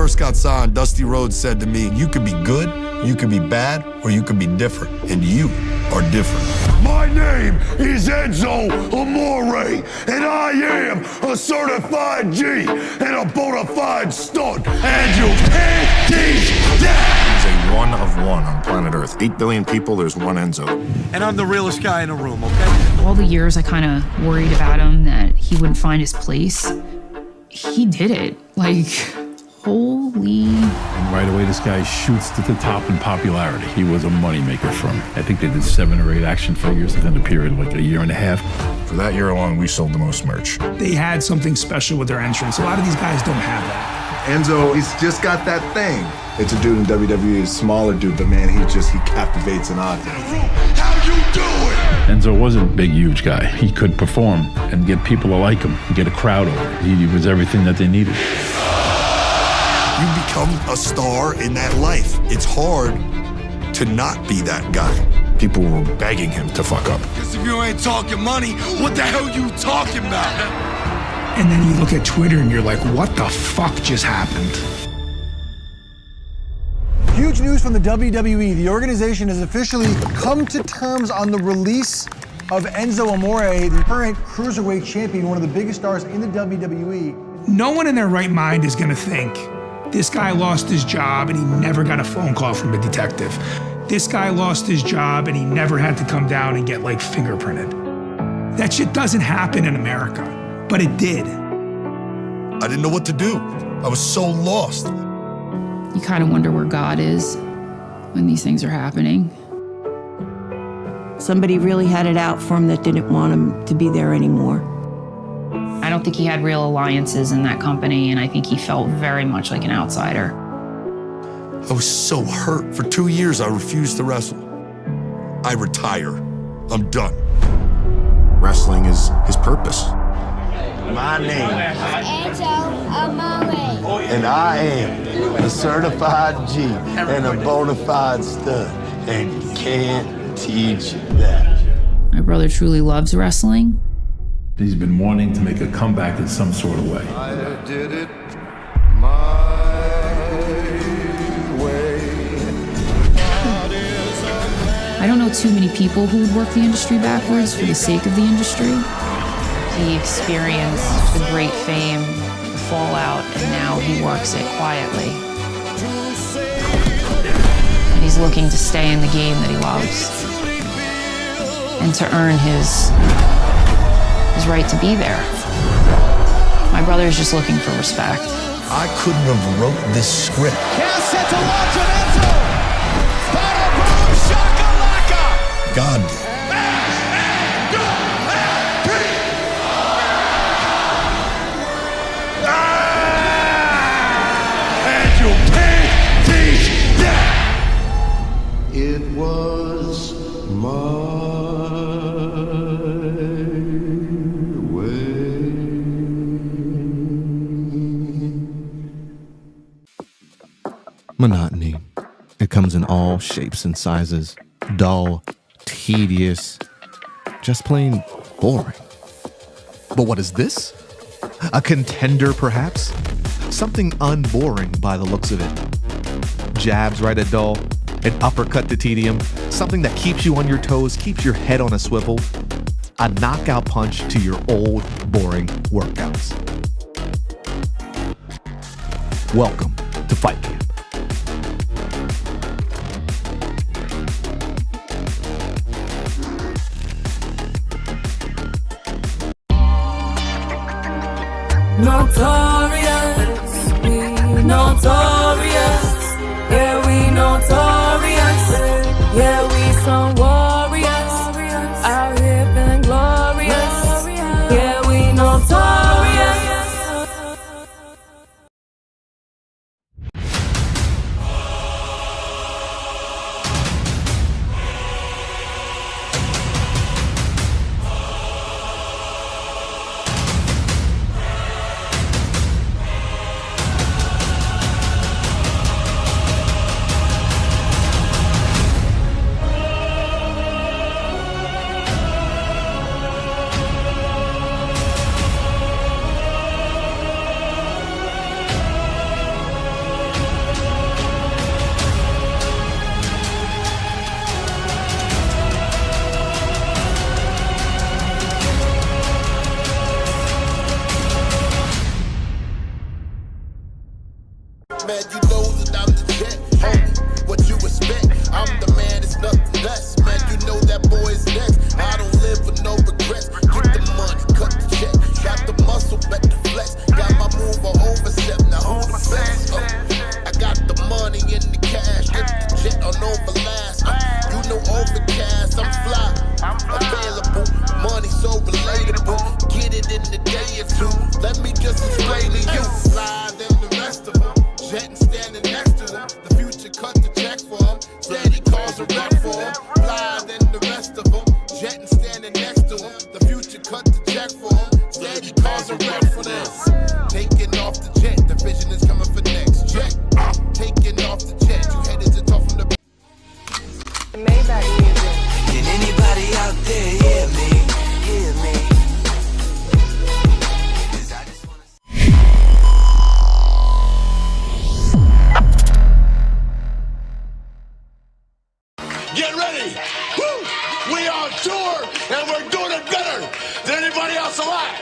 first got signed, Dusty Rhodes said to me, you could be good, you could be bad, or you could be different. And you are different. My name is Enzo Amore, and I am a certified G and a bona fide stunt. And you can't teach that! He's a one of one on planet Earth. 8 billion people, there's one Enzo. And I'm the realest guy in the room, okay? All the years I kind of worried about him, that he wouldn't find his place. He did it. Like, holy. And right away, this guy shoots to the top in popularity. He was a moneymaker for him. I think they did 7 or 8 action figures within a period of like a year and a half. For that year alone, we sold the most merch. They had something special with their entrance. A lot of these guys don't have that. Enzo, he's just got that thing. It's a dude in WWE, a smaller dude, but man, he captivates an audience. How you doing? Enzo wasn't a big, huge guy. He could perform and get people to like him, get a crowd over. He was everything that they needed. You become a star in that life. It's hard to not be that guy. People were begging him to fuck up. Because if you ain't talking money, what the hell you talking about? And then you look at Twitter and you're like, what the fuck just happened? Huge news from the WWE. The organization has officially come to terms on the release of Enzo Amore, the current cruiserweight champion, one of the biggest stars in the WWE. No one in their right mind is gonna think, this guy lost his job and he never got a phone call from a detective. This guy lost his job and he never had to come down and get like fingerprinted. That shit doesn't happen in America, but it did. I didn't know what to do. I was so lost. You kind of wonder where God is when these things are happening. Somebody really had it out for him that didn't want him to be there anymore. I don't think he had real alliances in that company, and I think he felt very much like an outsider. I was so hurt. For 2 years, I refused to wrestle. I retire. I'm done. Wrestling is his purpose. My name Enzo Amore. and I am a certified G and a bona fide stud, and you can't teach that. My brother truly loves wrestling. He's been wanting to make a comeback in some sort of way. I did it my way. I don't know too many people who would work the industry backwards for the sake of the industry. He experienced the great fame, the fallout, and now he works it quietly. And he's looking to stay in the game that he loves and to earn his right to be there. My brother's just looking for respect. I couldn't have wrote this script. Set to launch on Enzo. Bada boom, shakalaka. God did. And you can't teach that. It was my monotony. It comes in all shapes and sizes. Dull, tedious, just plain boring. But what is this? A contender, perhaps? Something unboring by the looks of it. Jabs right at dull, an uppercut to tedium, something that keeps you on your toes, keeps your head on a swivel. A knockout punch to your old, boring workouts. Welcome to Fight Camp. Notorious, we notorious, yeah we notorious, yeah we some warriors, out here feeling glorious, yeah we notorious. standing next to him. The future cut the check for him. Said he calls a rep for this. Taking off the jet, the vision is coming for next. Check. Taking off the jet, you headed to talk from the Maybach music. Can anybody out there hear me? Hear me? 'Cause I just wanna Get ready! Woo! We are on tour, and we're doing it better than anybody else alive.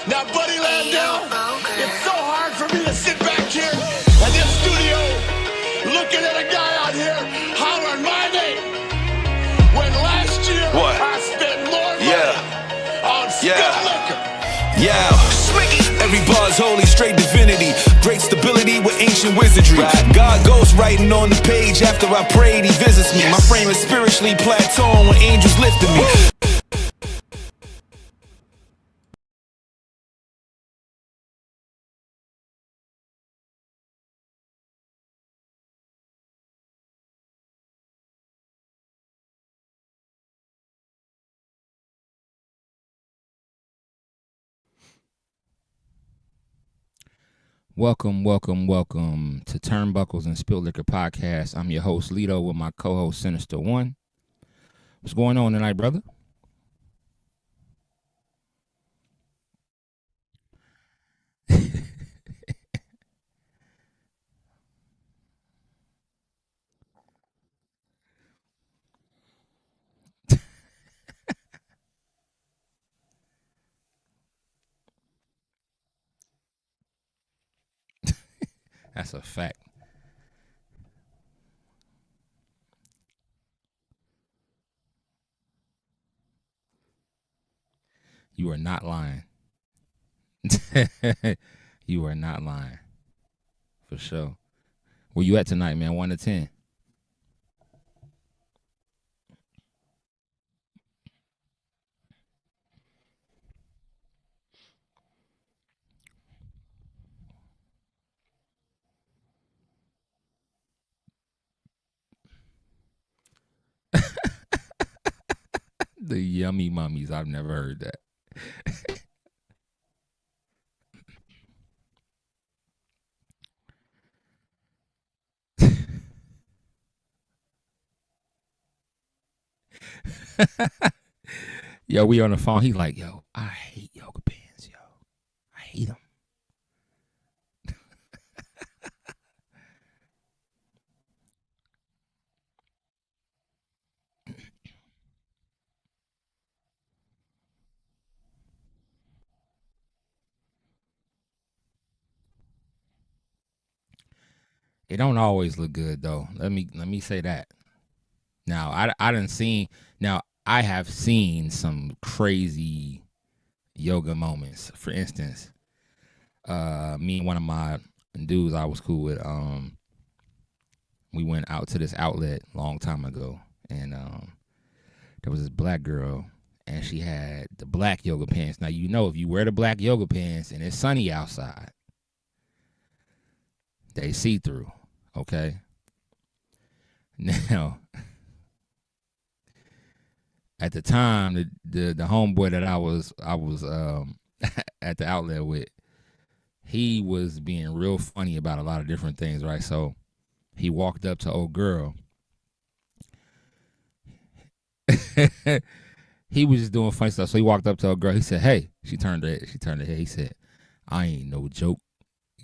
Now, Buddy Landell, it's so hard for me to sit back here in this studio looking at a guy out here hollering my name when last year I spent more money on Spilt liquor. Yeah, every bar's holy, straight divinity. Great stability with ancient wizardry. God goes writing on the page after I prayed, he visits me. My frame is spiritually plateauing when angels lifted me. Welcome to Turnbuckles and Spilt Liquor Podcast. I'm your host, Lito, with my co-host, Sinista1. What's going on tonight, brother? That's a fact. You are not lying. You are not lying. For sure. Where you at tonight, man? 1 to 10. The yummy mummies. I've never heard that. Yo, we on the phone. He's like, yo, I hate yoga pants, yo. I hate them. It don't always look good though. Let me say that. Now I have seen some crazy yoga moments. For instance, me and one of my dudes I was cool with, we went out to this outlet a long time ago, and there was this black girl, and she had the black yoga pants. Now, you know, if you wear the black yoga pants and it's sunny outside, they see through, okay? Now, at the time, the homeboy that I was at the outlet with, he was being real funny about a lot of different things, right? So he walked up to old girl. He was just doing funny stuff. So he walked up to old girl. He said, "Hey," she turned her head. He said, "I ain't no joke."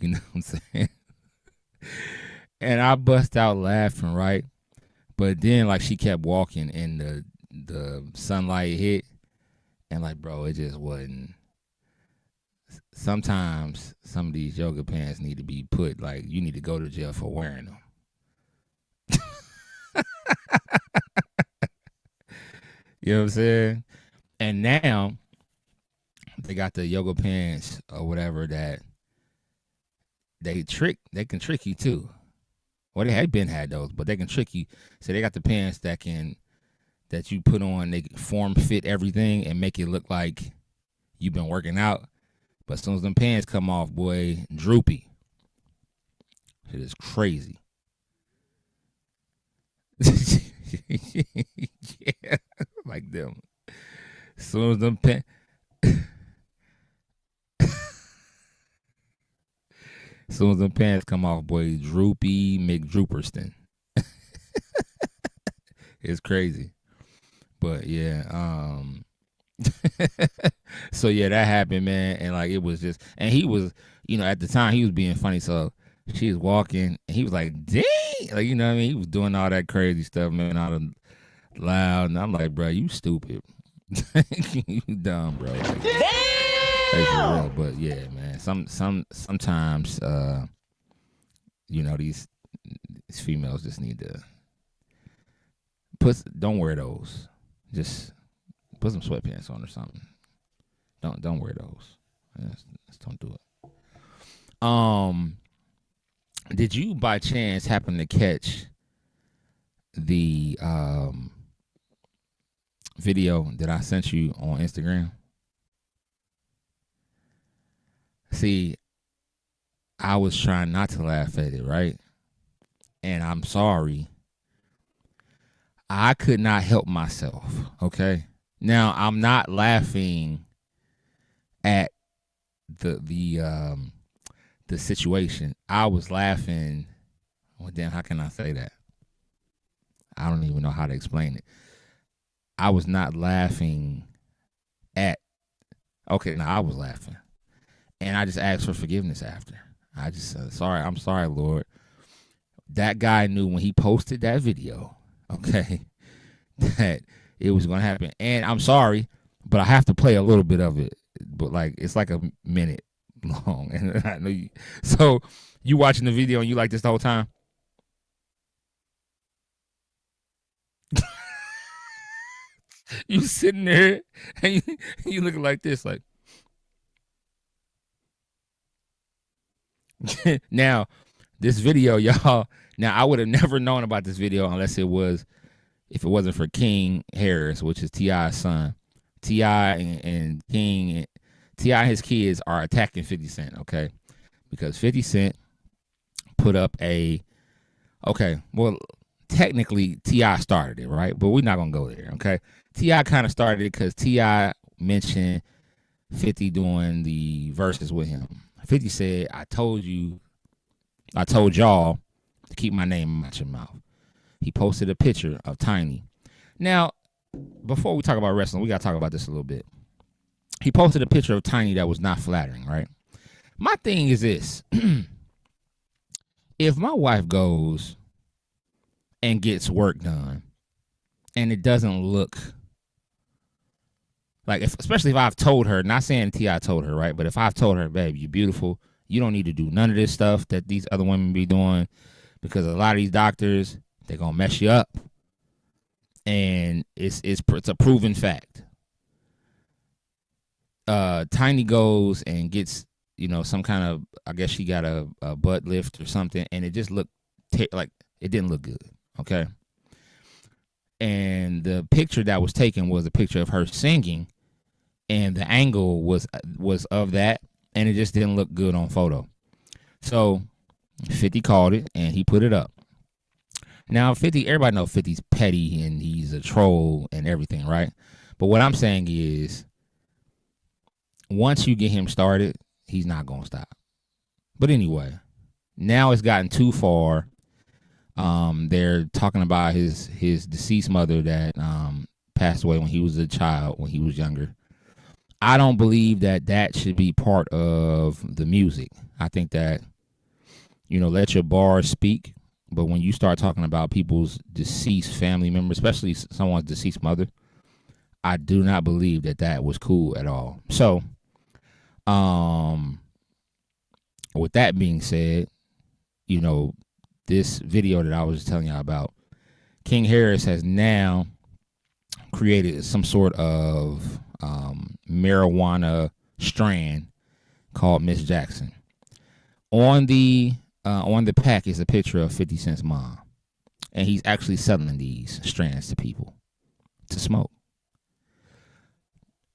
You know what I'm saying? And I bust out laughing, right? But then, like, she kept walking, and the sunlight hit, and, like, bro, it just wasn't. Sometimes some of these yoga pants need to be put, like, you need to go to jail for wearing them. You know what I'm saying? And now they got the yoga pants or whatever that they can trick you too. Well, they had been had those, but they can trick you. So they got the pants that you put on, they form fit everything and make it look like you've been working out. But as soon as them pants come off, boy, droopy. It is crazy. Yeah, like them. Soon as them pants. Soon as them pants come off, boy, Droopy McDrooperston. It's crazy. But yeah, so yeah, that happened, man. And like, it was just, and he was, at the time he was being funny. So she was walking and he was like, dang, like, you know what I mean? He was doing all that crazy stuff, man, all the loud. And I'm like, bro, you stupid. You dumb, bro. Like, for real. But yeah, man, sometimes, these females just need to don't wear those. Just put some sweatpants on or something. Don't wear those. Just don't do it. Did you by chance happen to catch the video that I sent you on Instagram? See, I was trying not to laugh at it, right? And I'm sorry. I could not help myself, okay? Now, I'm not laughing at the situation. I was laughing. Well, damn, how can I say that? I don't even know how to explain it. I was not laughing at. Okay, now I was laughing, and I just asked for forgiveness after. I just said, sorry. I'm sorry, Lord. That guy knew when he posted that video, okay, that it was going to happen. And I'm sorry, but I have to play a little bit of it. But like, it's like a minute long. And I know you. So you watching the video and you like this the whole time? You sitting there and you looking like this, like. Now, this video, y'all. Now, I would have never known about this video unless if it wasn't for King Harris, which is T.I.'s son. T.I. and King, T.I. and his kids are attacking 50 Cent, okay? Because 50 Cent put up technically T.I. started it, right? But we're not going to go there, okay? T.I. kind of started it because T.I. mentioned 50 doing the verses with him. 50 said, I told y'all to keep my name out your mouth. He posted a picture of Tiny. Now, before we talk about wrestling, we got to talk about this a little bit. He posted a picture of Tiny that was not flattering, right? My thing is this. If my wife goes and gets work done and it doesn't look like, especially if I've told her, not saying T.I. told her, right? But if I've told her, babe, you're beautiful. You don't need to do none of this stuff that these other women be doing, because a lot of these doctors, they're going to mess you up. And it's a proven fact. Tiny goes and gets, some kind of, I guess she got a butt lift or something, and it just looked like it didn't look good, okay? And the picture that was taken was a picture of her singing, and the angle was of that, and it just didn't look good on photo. So 50 called it, and he put it up. Now, 50, everybody knows 50's petty, and he's a troll and everything, right? But what I'm saying is, once you get him started, he's not going to stop. But anyway, now it's gotten too far. They're talking about his deceased mother that passed away when he was a child, when he was younger. I don't believe that should be part of the music. I think that, let your bars speak. But when you start talking about people's deceased family members, especially someone's deceased mother, I do not believe that was cool at all. So, with that being said, this video that I was telling y'all about, King Harris has now created some sort of marijuana strand called Miss Jackson. On the pack is a picture of 50 Cent's mom, and he's actually selling these strands to people to smoke.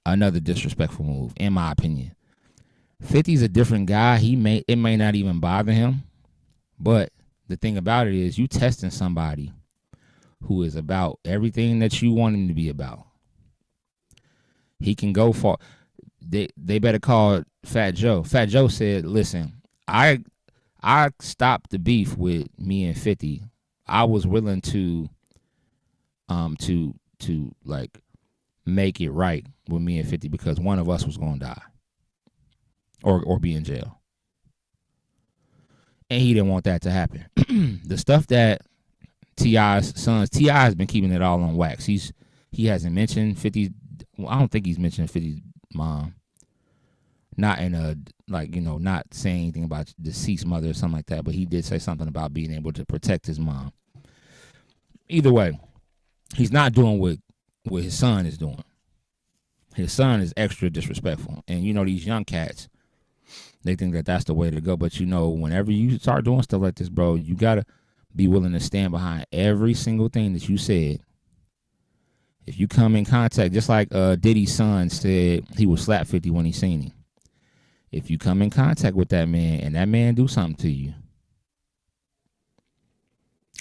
Another disrespectful move, in my opinion. 50's a different guy. It may not even bother him, but the thing about it is, you testing somebody who is about everything that you want him to be about. He can go far. They better call Fat Joe. Fat Joe said, "Listen, I stopped the beef with me and 50. I was willing to like make it right with me and 50 because one of us was going to die or be in jail." And he didn't want that to happen. The stuff that T.I.'s sons, T.I. has been keeping it all on wax. He hasn't mentioned 50. Well, I don't think he's mentioned 50's mom. Not in a, like, you know, not saying anything about deceased mother or something like that, but he did say something about being able to protect his mom. Either way, he's not doing what his son is doing. His son is extra disrespectful. And, you know, these young cats, they think that that's the way to go. But, you know, whenever you start doing stuff like this, bro, you got to be willing to stand behind every single thing that you said. If you come in contact, just like Diddy's son said he would slap 50 when he seen him. If you come in contact with that man and that man do something to you,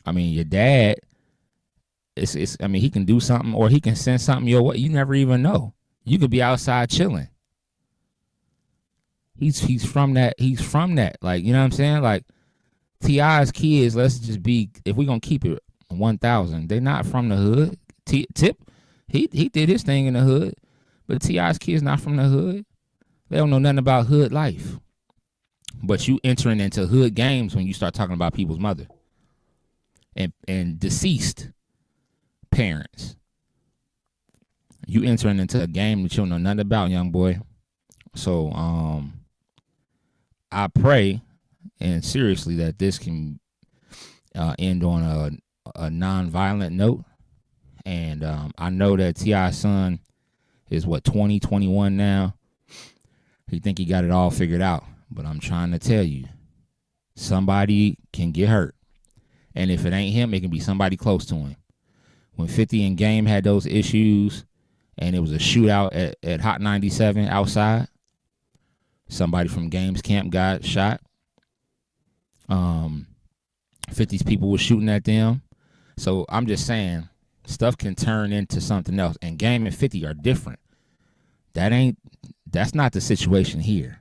I mean, your dad, I mean, he can do something or he can send something your way. You never even know. You could be outside chilling. He's from that. He's from that. Like, you know what I'm saying? Like, T.I.'s kids, let's just be, if we're going to keep it 1,000, they're not from the hood. Tip, he did his thing in the hood, but T.I.'s kids not from the hood. They don't know nothing about hood life. But you entering into hood games when you start talking about people's mother and deceased parents. You entering into a game that you don't know nothing about, young boy. So I pray and seriously that this can end on a non-violent note. And I know that T.I.'s son is 20, 21 now. He think he got it all figured out. But I'm trying to tell you, somebody can get hurt. And if it ain't him, it can be somebody close to him. When 50 and Game had those issues and it was a shootout at Hot 97 outside, somebody from Game's camp got shot. 50's people were shooting at them. So I'm just saying, stuff can turn into something else. And Game and 50 are different. That's not the situation here.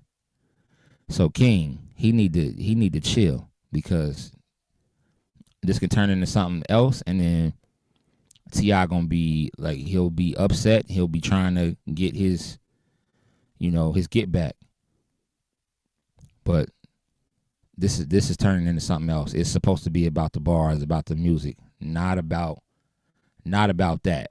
So King, he need to chill because this can turn into something else, and then T.I. gonna be like, he'll be upset. He'll be trying to get his, you know, his get back. But this is turning into something else. It's supposed to be about the bars, about the music, not about that.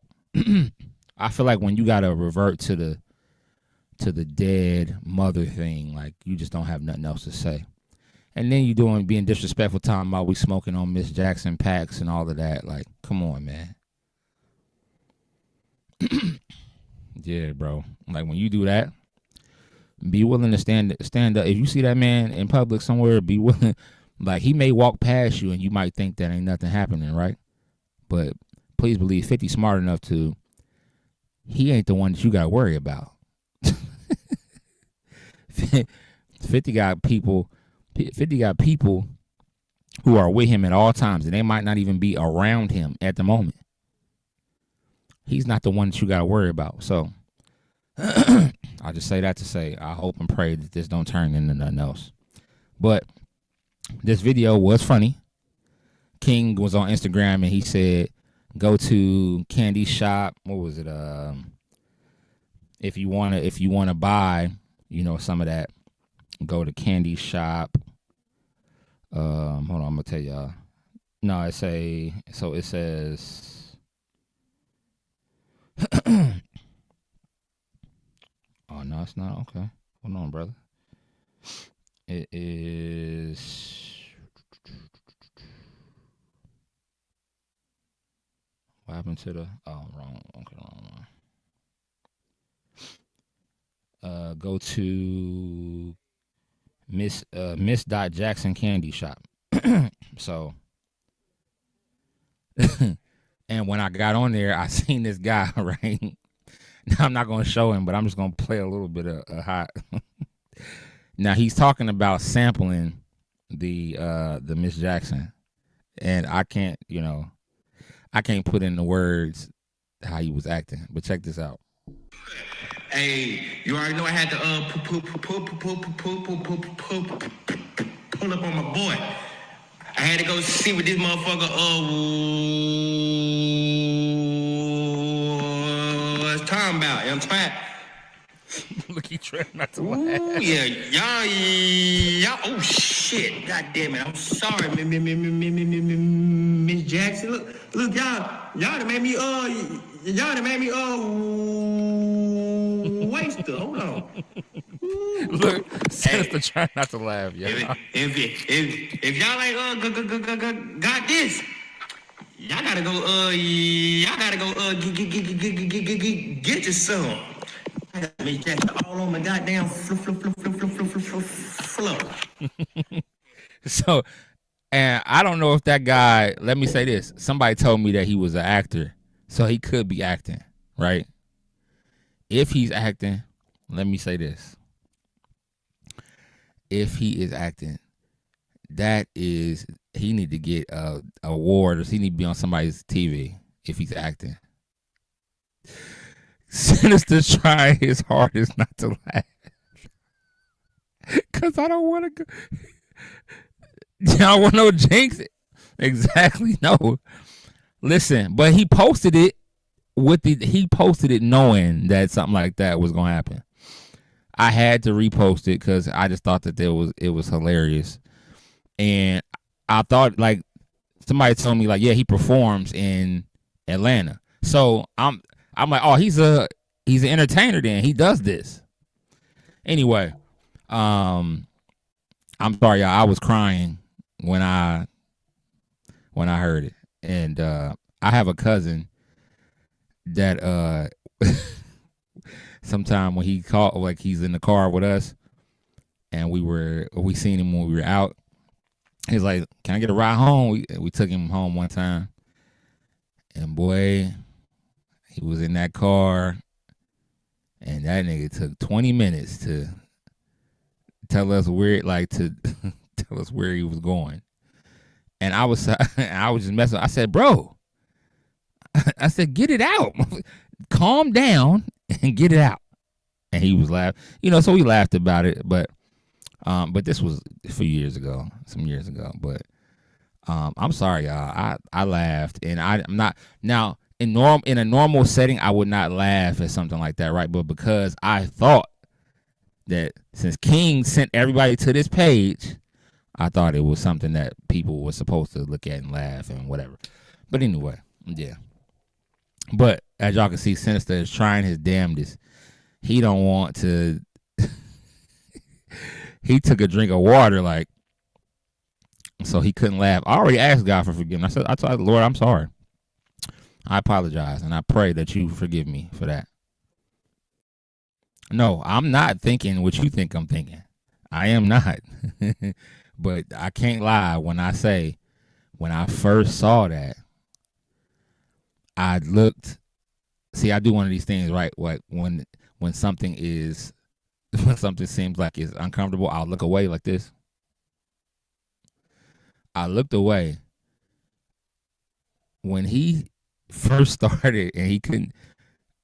I feel like when you gotta revert to the dead mother thing, like, you just don't have nothing else to say. And then you being disrespectful, talking about we smoking on Miss Jackson packs and all of that. Like, come on, man. Yeah, bro. Like, when you do that, be willing to stand up. If you see that man in public somewhere, be willing. Like, he may walk past you and you might think that ain't nothing happening, right? But please believe 50 smart enough to, he ain't the one that you got to worry about. 50 got people who are with him at all times, and they might not even be around him at the moment. He's not the one that you got to worry about. So I just say that to say, I hope and pray that this don't turn into nothing else. But this video was funny. King was on Instagram and he said, go to Candy Shop. What was it? If you wanna buy, you know, some of that, go to Candy Shop. Hold on, I'm gonna tell y'all. No, it says. Oh no, it's not. Okay, hold on, brother. It is. What happened to the? Oh, wrong. Okay, wrong one. Go to Miss Jackson Candy Shop. So, and when I got on there, I seen this guy, right? Now I'm not gonna show him, but I'm just gonna play a little bit of hot. Now he's talking about sampling the Miss Jackson, and I can't put in the words how he was acting. But check this out. Hey, you already know I had to pull up on my boy. I had to go see what this motherfucker was talking about. You know what I'm talking about? Look, he trying not to laugh. Ooh, yeah, y'all. Oh shit! God damn it! I'm sorry, Miss Jackson. Look, y'all done made me waster. Hold on. Look, Sinister trying not to laugh, y'all. If y'all ain't got this, y'all gotta go get this some. I got Miss Jackson all on my goddamn flow. So, and I don't know if that guy, let me say this. Somebody told me that he was an actor, so he could be acting, right? If he's acting, let me say this. If he is acting, he need to get a award, or he need to be on somebody's TV if he's acting. Sinister's trying his hardest not to laugh. Cause I don't want to go. Y'all want no jinx? Exactly. No. Listen, but he posted it knowing that something like that was gonna happen. I had to repost it because I just thought that it was hilarious. And I thought, like, somebody told me, like, yeah, he performs in Atlanta. So I'm like, oh, he's an entertainer then. He does this. Anyway, I'm sorry, y'all. I was crying when I heard it. And I have a cousin that sometime when he called, like, he's in the car with us and we seen him when we were out. He's like, can I get a ride home? We took him home one time. And boy, he was in that car, and that nigga took 20 minutes to tell us where he was going. And I was just messing. I said, bro, I said, get it out. Calm down and get it out. And he was laughing. So we laughed about it, but this was some years ago. But I'm sorry, y'all. I laughed, and I'm not now. In a normal setting, I would not laugh at something like that, right? But because I thought that since King sent everybody to this page, I thought it was something that people were supposed to look at and laugh and whatever. But anyway, yeah. But as y'all can see, Sinister is trying his damnedest. He don't want to. He took a drink of water, like, so he couldn't laugh. I already asked God for forgiveness. I told Lord, I'm sorry. I apologize, and I pray that you forgive me for that. No, I'm not thinking what you think I'm thinking. I am not. But I can't lie when I say, when I first saw that, I looked. See, I do one of these things, right? Like when something seems like it's uncomfortable, I'll look away like this. I looked away when he first started and he couldn't.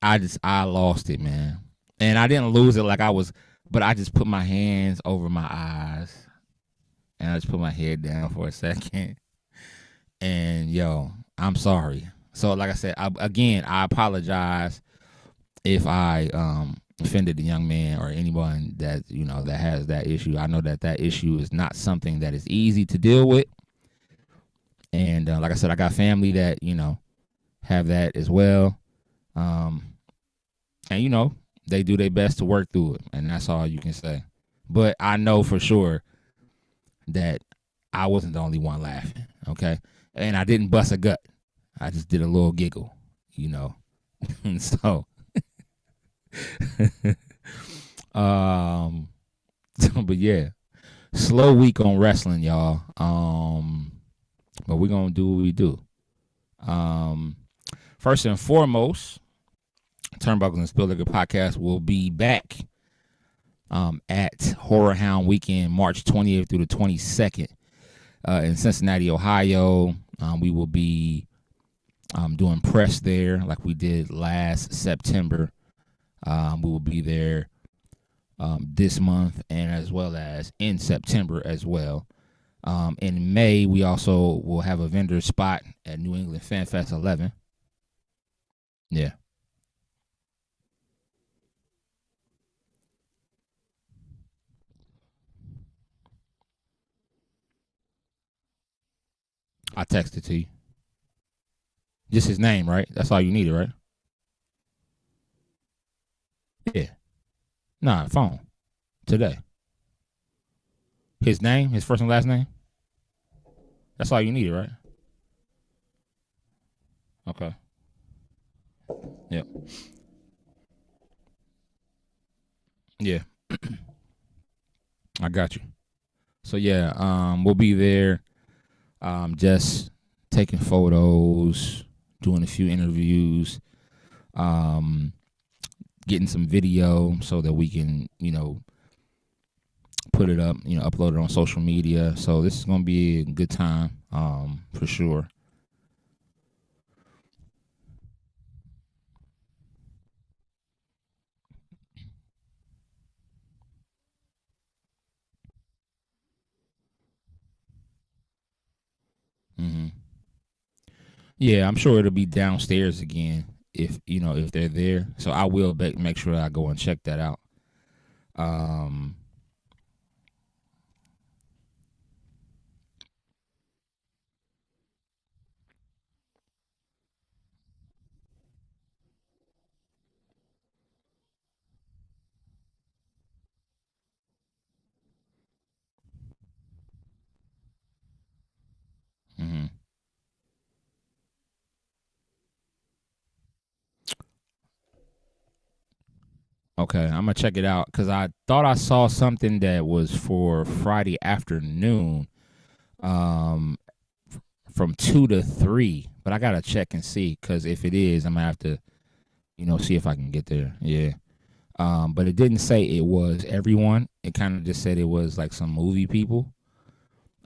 I lost it, man. And I didn't lose it like I was, but I just put my hands over my eyes and I just put my head down for a second. And yo, I'm sorry. So like I said, I apologize if I offended the young man or anyone that that has that issue. I know that issue is not something that is easy to deal with. And like I said, I got family that have that as well. And they do their best to work through it, and that's all you can say. But I know for sure that I wasn't the only one laughing, okay? And I didn't bust a gut. I just did a little giggle, And so but yeah, slow week on wrestling, y'all. But we're gonna do what we do. First and foremost, Turnbuckles and Spilt podcast will be back at HorrorHound weekend, March 20th through the 22nd in Cincinnati, Ohio. We will be doing press there like we did last September. We will be there this month and as well as in September as well. In May, we also will have a vendor spot at New England Fanfest 11. Yeah. I texted to you. Just his name, right? That's all you needed, right? Yeah. Nah, phone. Today. His name, his first and last name? That's all you needed, right? Okay. Yep. Yeah. I got you. So yeah, we'll be there. Just taking photos, doing a few interviews, getting some video so that we can, put it up, upload it on social media. So this is gonna be a good time, for sure. Mm-hmm. Yeah, I'm sure it'll be downstairs again if they're there. So I will make sure I go and check that out. Mm-hmm. Okay, I'm gonna check it out because I thought I saw something that was for Friday afternoon, from 2 to 3. But I gotta check and see because if it is, I'm gonna have to, see if I can get there. Yeah. But it didn't say it was everyone. It kind of just said it was like some movie people.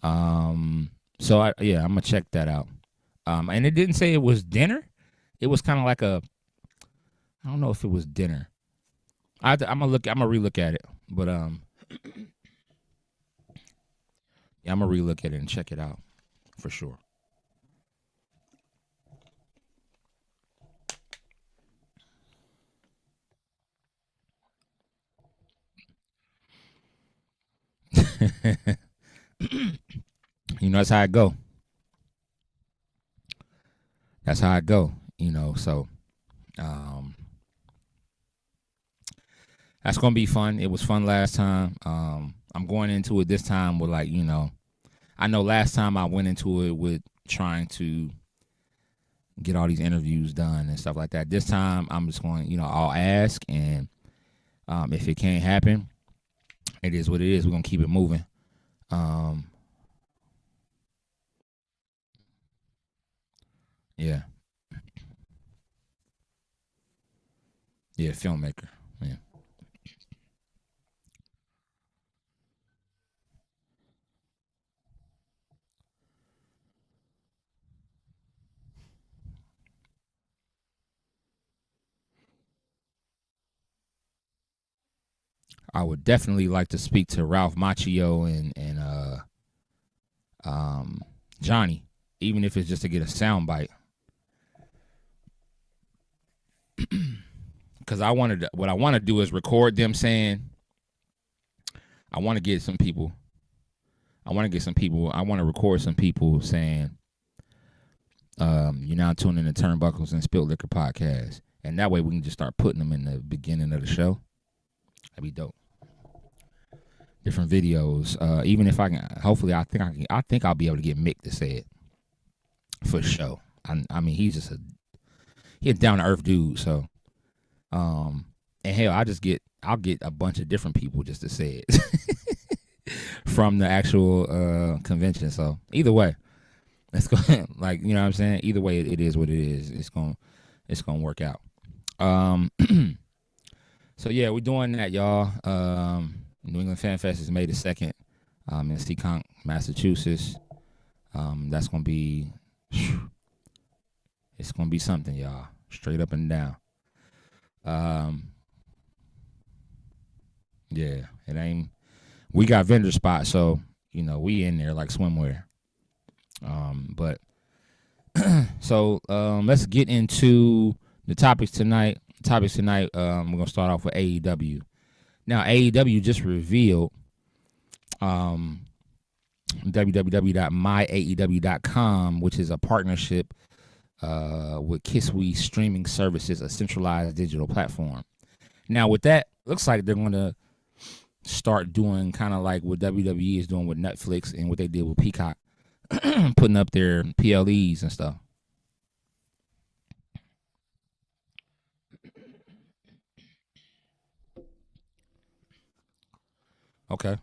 So I'm gonna check that out. And it didn't say it was dinner. It was kind of like I don't know if it was dinner. I'm gonna relook at it, but yeah, I'm gonna relook at it and check it out for sure. That's how it go. That's how it go. So that's gonna be fun. It was fun last time. I'm going into it this time with I know last time I went into it with trying to get all these interviews done and stuff like that. This time I'm just going, I'll ask, and if it can't happen, it is what it is. We're gonna keep it moving. Yeah. Yeah, filmmaker. Yeah. I would definitely like to speak to Ralph Macchio and Johnny, even if it's just to get a sound bite. Because what I want to do is record them saying, I want to get some people. I want to record some people saying, you're now tuning in to Turnbuckles and Spilt Liquor podcast. And that way we can just start putting them in the beginning of the show. That'd be dope. Different videos. Even if I can, hopefully I think I'll be able to get Mick to say it for sure. I mean, he's a down to earth dude. So, and hell, I'll get a bunch of different people just to say it from the actual convention. So either way, let's go. Like, you know what I'm saying? Either way, it is what it is. It's gonna work out. So yeah, we're doing that, y'all. New England Fan Fest is May the 2nd, in Seekonk, Massachusetts. That's gonna be, it's gonna be something, y'all. Straight up and down. Yeah, it ain't. We got vendor spots, so we in there like swimwear. But so let's get into the topics tonight. We're gonna start off with AEW. Now AEW just revealed www.myaew.com, which is a partnership with Kiswe Streaming Services, a centralized digital platform. Now with that, looks like they're going to start doing kind of like what WWE is doing with Netflix and what they did with Peacock, putting up their PLEs and stuff. Okay.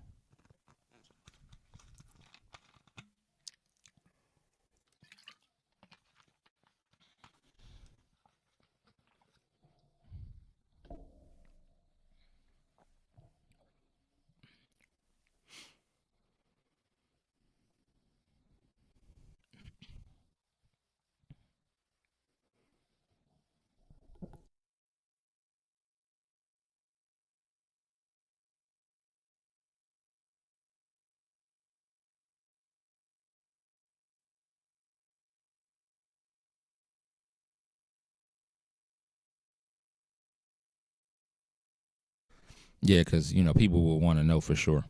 Yeah, because people will want to know for sure.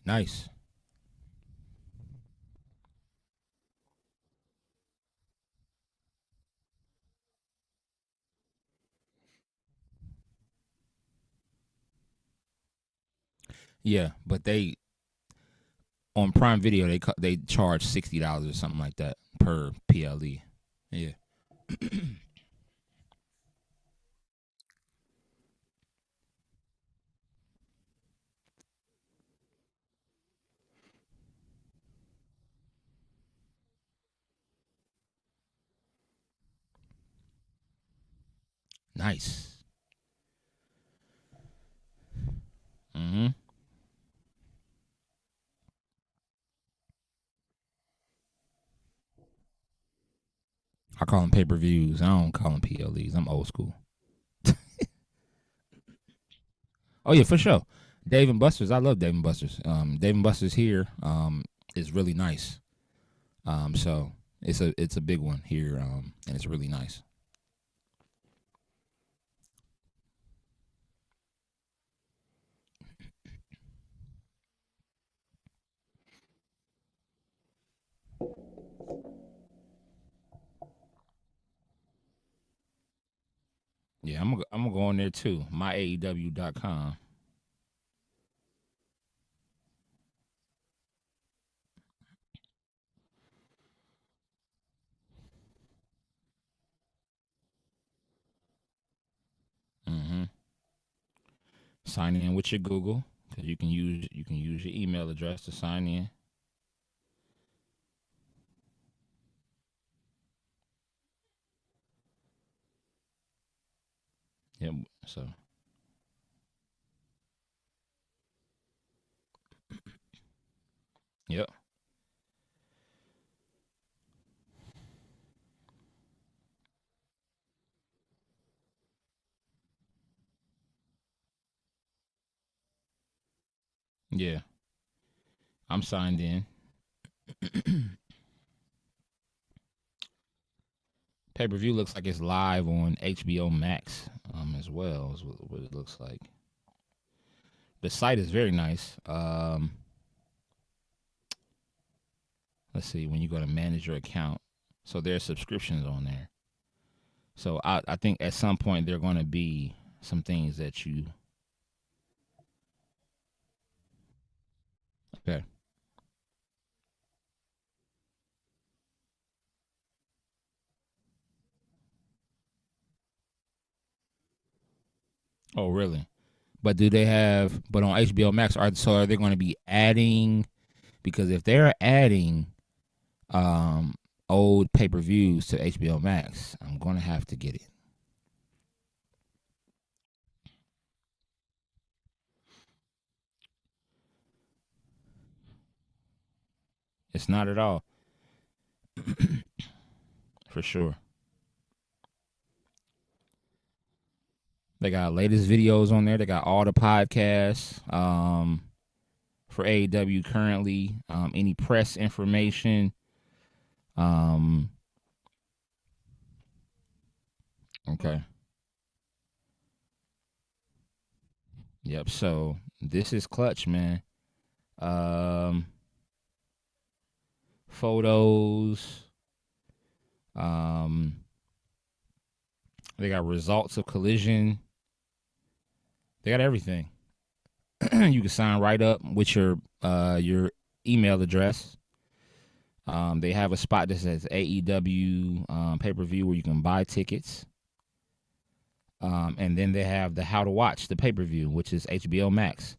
Nice. Yeah, but they on Prime Video they charge $60 or something like that per PLE. Yeah. Nice. Mm-hmm. I call them pay-per-views. I don't call them PLEs. I'm old school. Oh yeah, for sure. Dave and Buster's. I love Dave and Buster's. Dave and Buster's here is really nice. So it's a big one here, and it's really nice. Yeah, I'm gonna go on there too. MyAEW.com. Mm-hmm. Sign in with your Google because you can use your email address to sign in. Yep. So. Yep. Yeah. I'm signed in. Pay-per-view looks like it's live on HBO Max as well, is what it looks like. The site is very nice. Let's see, when you go to manage your account, so there's subscriptions on there. So I think at some point there are going to be some things that you. Okay. Oh, really? But do they have? But on HBO Max, are they going to be adding? Because if they're adding old pay-per-views to HBO Max, I'm going to have to get it. It's not at all. For sure. They got latest videos on there. They got all the podcasts for AEW currently. Any press information. Okay. Yep. So this is clutch, man. Photos. They got results of Collision. They got everything. You can sign right up with your email address. They have a spot that says AEW pay-per-view where you can buy tickets. And then they have the how to watch the pay-per-view, which is HBO Max.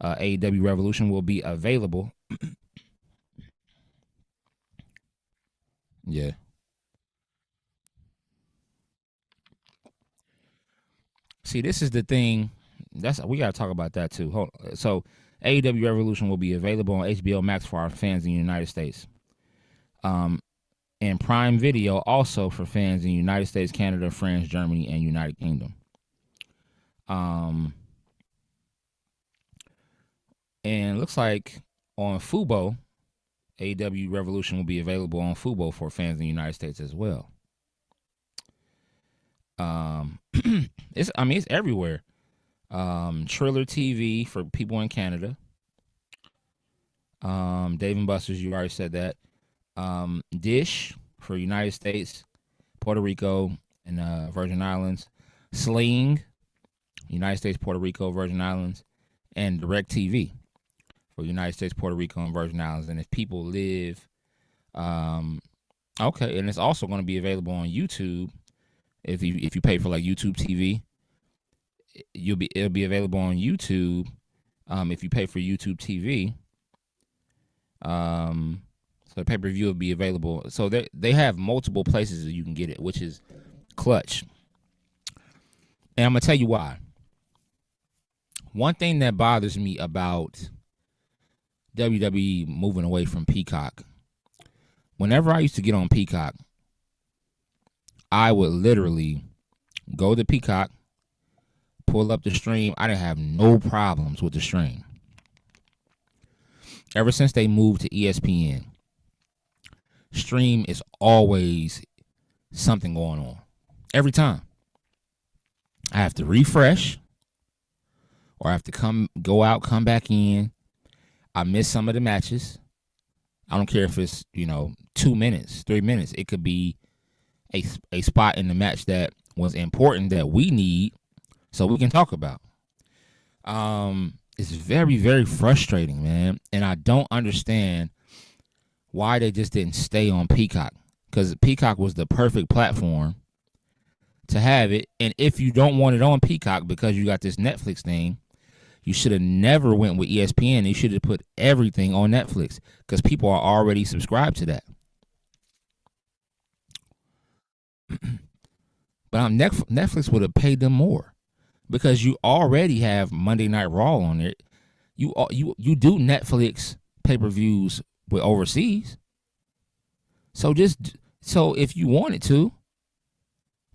AEW Revolution will be available. Yeah. See, this is the thing. We gotta talk about that too. So, AEW Revolution will be available on HBO Max for our fans in the United States. And Prime Video also for fans in the United States, Canada, France, Germany, and United Kingdom. And it looks like on Fubo, AEW Revolution will be available on Fubo for fans in the United States as well. It's everywhere. Triller TV for people in Canada. Dave and Buster's, you already said that. Dish for United States, Puerto Rico, and Virgin Islands. Sling, United States, Puerto Rico, Virgin Islands, and DirecTV for United States, Puerto Rico, and Virgin Islands. And if people live, okay, and it's also going to be available on YouTube. If you pay for like YouTube TV, it'll be available on YouTube. If you pay for YouTube TV, so the pay-per-view will be available. So they have multiple places that you can get it, which is clutch. And I'm gonna tell you why. One thing that bothers me about WWE moving away from Peacock, whenever I used to get on Peacock, I would literally go to Peacock, pull up the stream. I didn't have no problems with the stream. Ever since they moved to ESPN, stream is always something going on. Every time. I have to refresh, or I have to go out, come back in. I miss some of the matches. I don't care if it's, 2 minutes, 3 minutes. It could be a spot in the match that was important that we need so we can talk about. It's very, very frustrating, man. And I don't understand why they just didn't stay on Peacock. Because Peacock was the perfect platform to have it. And if you don't want it on Peacock because you got this Netflix thing, you should have never went with ESPN. You should have put everything on Netflix because people are already subscribed to that. But Netflix would have paid them more because you already have Monday Night Raw on it. You do Netflix pay-per-views with overseas. So if you wanted to,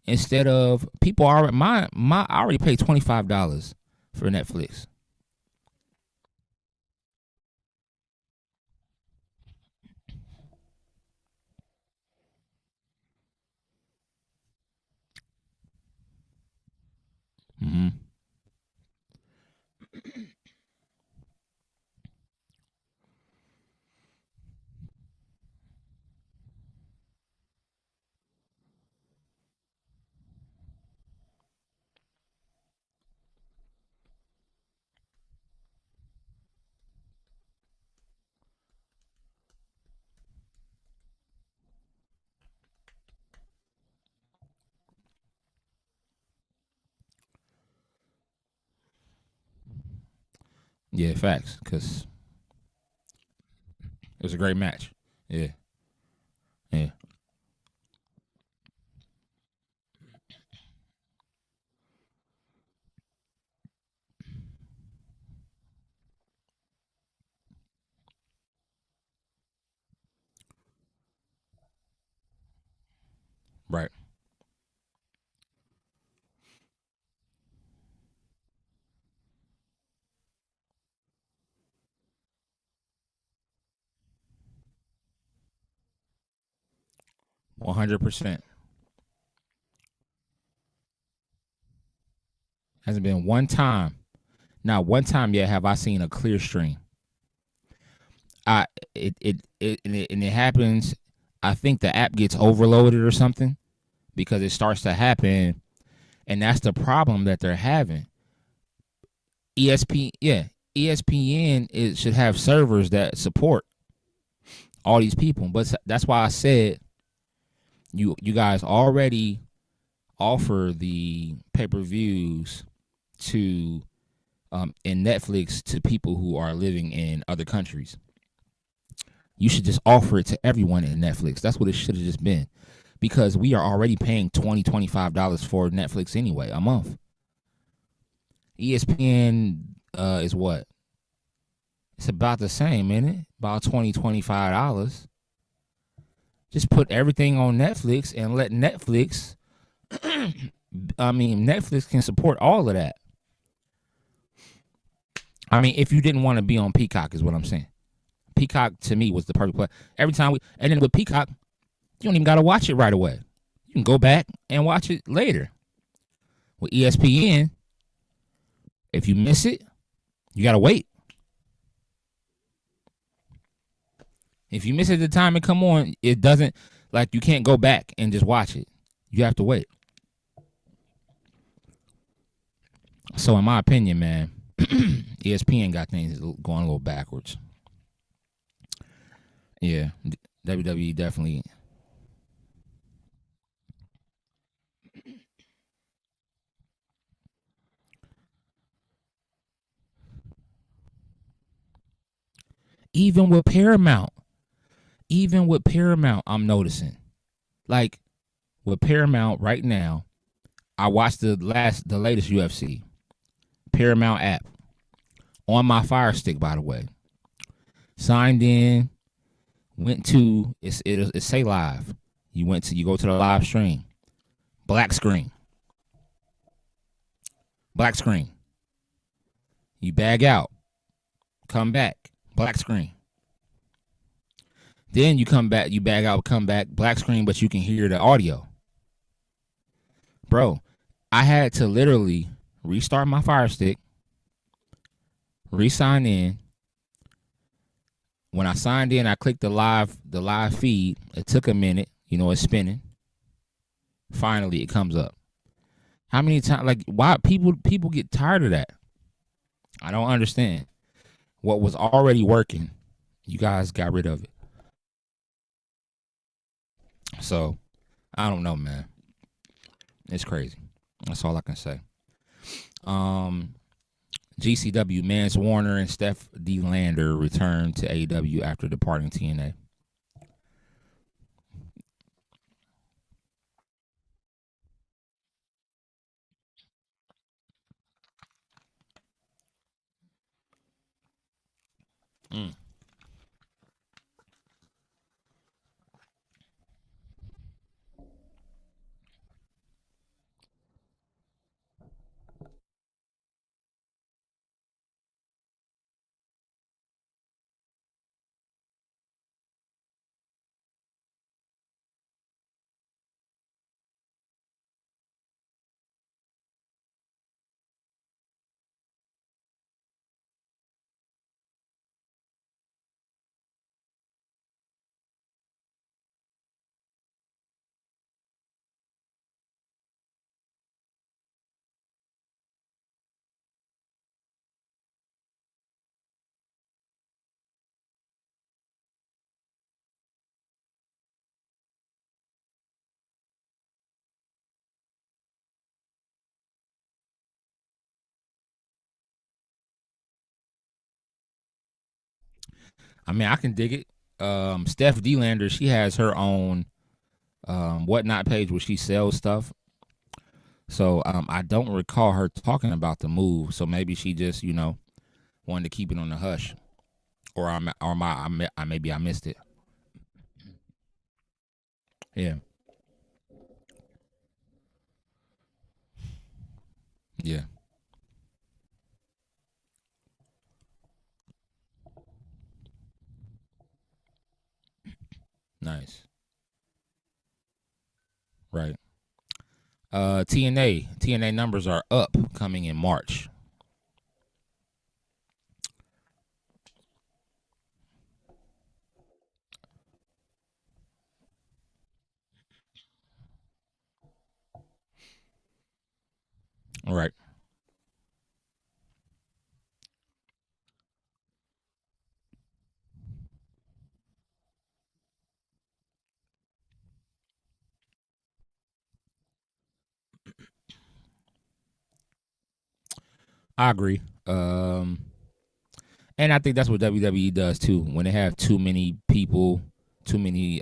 instead of people already I already paid $25 for Netflix. Mm-hmm. Yeah, facts. Because it was a great match. Yeah. Yeah. Right. $100. Hasn't been one time. Not one time yet have I seen a clear stream. And it happens. I think the app gets overloaded or something because it starts to happen, and that's the problem that they're having. ESPN should have servers that support all these people, but that's why I said you guys already offer the pay-per-views to in Netflix to people who are living in other countries. You should just offer it to everyone in Netflix. That's what it should have just been, because we are already paying $25 for Netflix anyway a month. ESPN is what? It's about the same, isn't it? About $25. Just put everything on Netflix and let Netflix. Netflix can support all of that. I mean, if you didn't want to be on Peacock, is what I'm saying. Peacock to me was the perfect play. Every time and then with Peacock, you don't even got to watch it right away. You can go back and watch it later. With ESPN, if you miss it, you got to wait. If you miss it at the time it come on, it doesn't, like, you can't go back and just watch it. You have to wait. So in my opinion, man, ESPN got things going a little backwards. Yeah, WWE definitely. Even with Paramount, I'm noticing. Like with Paramount right now, I watched the latest UFC. Paramount app on my Fire Stick, by the way. Signed in, went to it say live. You go to the live stream. Black screen. You bag out. Come back. Black screen. Then you come back, you bag out, come back, black screen, but you can hear the audio. Bro, I had to literally restart my Fire Stick, re-sign in. When I signed in, I clicked the live feed. It took a minute. It's spinning. Finally, it comes up. How many times? Like, why people get tired of that? I don't understand. What was already working, you guys got rid of it. So, I don't know, man. It's crazy. That's all I can say. GCW, Mance Warner and Steph D. Lander returned to AEW after departing TNA. I mean, I can dig it. Steph D-Lander, she has her own whatnot page where she sells stuff. So I don't recall her talking about the move. So maybe she just, wanted to keep it on the hush, or maybe I missed it. Yeah. Yeah. Nice. Right. TNA numbers are up coming in March. All right. I agree. And I think that's what WWE does too. When they have too many people, too many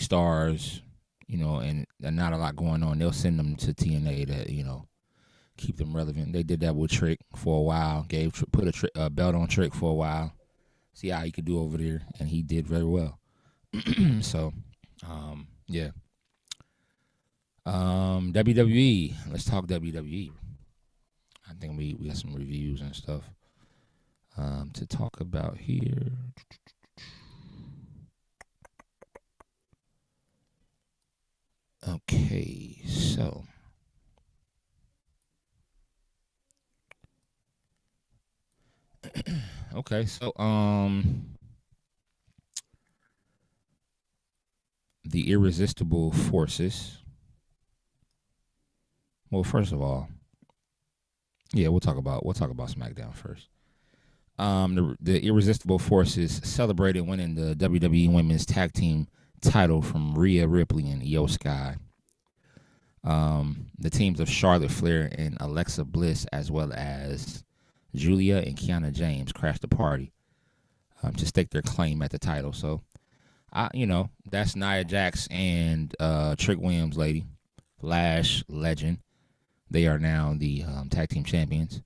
stars, and not a lot going on, they'll send them to TNA to, keep them relevant. They did that with Trick for a while. Put a belt on Trick for a while. See how he could do over there, and he did very well. So, yeah. WWE. Let's talk WWE. I think we got some reviews and stuff to talk about here. Okay, so the Irresistible Forces. Well, first of all, yeah, we'll talk about Smackdown first. The Irresistible Forces celebrated winning the WWE Women's Tag Team title from Rhea Ripley and Io Sky. The teams of Charlotte Flair and Alexa Bliss, as well as Julia and Kiana James, crashed the party to stake their claim at the title. So, that's Nia Jax and Trick Williams, lady, Lash legend. They are now the tag team champions.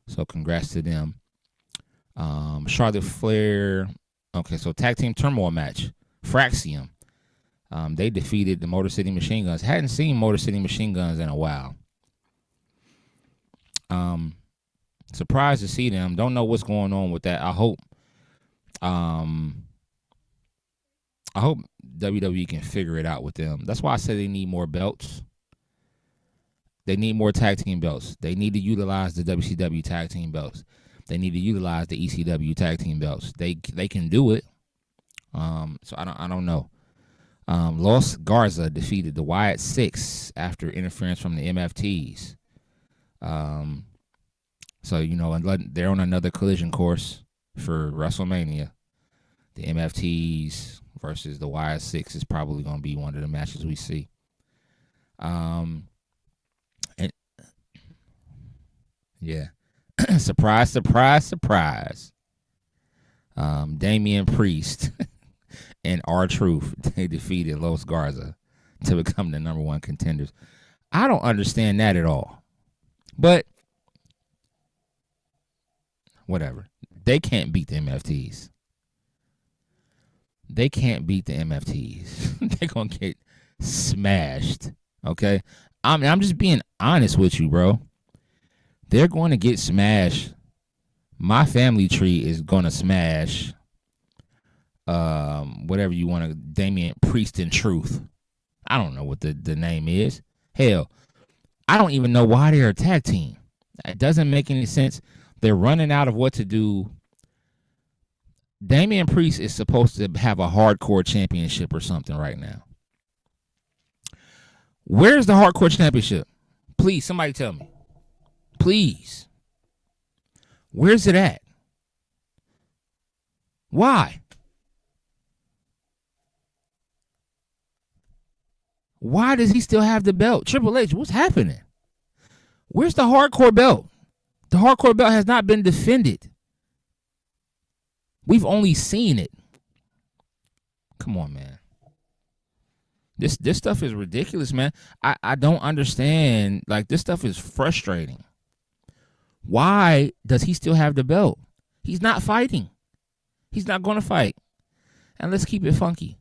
So congrats to them. Charlotte Flair. Okay, so tag team turmoil match. Fraxium. They defeated the Motor City Machine Guns. Hadn't seen Motor City Machine Guns in a while. Surprised to see them. Don't know what's going on with that. I hope WWE can figure it out with them. That's why I said they need more belts. They need more tag team belts. They need to utilize the WCW tag team belts. They need to utilize the ECW tag team belts. They can do it. So I don't know. Los Garza defeated the Wyatt Six after interference from the MFTs. So they're on another collision course for WrestleMania. The MFTs versus the Wyatt Six is probably going to be one of the matches we see. And yeah, surprise, surprise, surprise. Damian Priest and R-Truth, they defeated Los Garza to become the number one contenders. I don't understand that at all. But whatever. They can't beat the MFTs. They can't beat the MFTs. They're going to get smashed. Okay? I'm just being honest with you, bro. They're going to get smashed. My family tree is going to smash whatever you want to, Damian Priest and Truth. I don't know what the name is. Hell, I don't even know why they're a tag team. It doesn't make any sense. They're running out of what to do. Damian Priest is supposed to have a hardcore championship or something right now. Where's the hardcore championship? Please, somebody tell me. Please. Where's it at? Why? Why does he still have the belt? Triple H, what's happening? Where's the hardcore belt? The hardcore belt has not been defended. We've only seen it. Come on, man. This stuff is ridiculous, man. I don't understand. Like, this stuff is frustrating. Why does he still have the belt? He's not fighting. He's not going to fight. And let's keep it funky.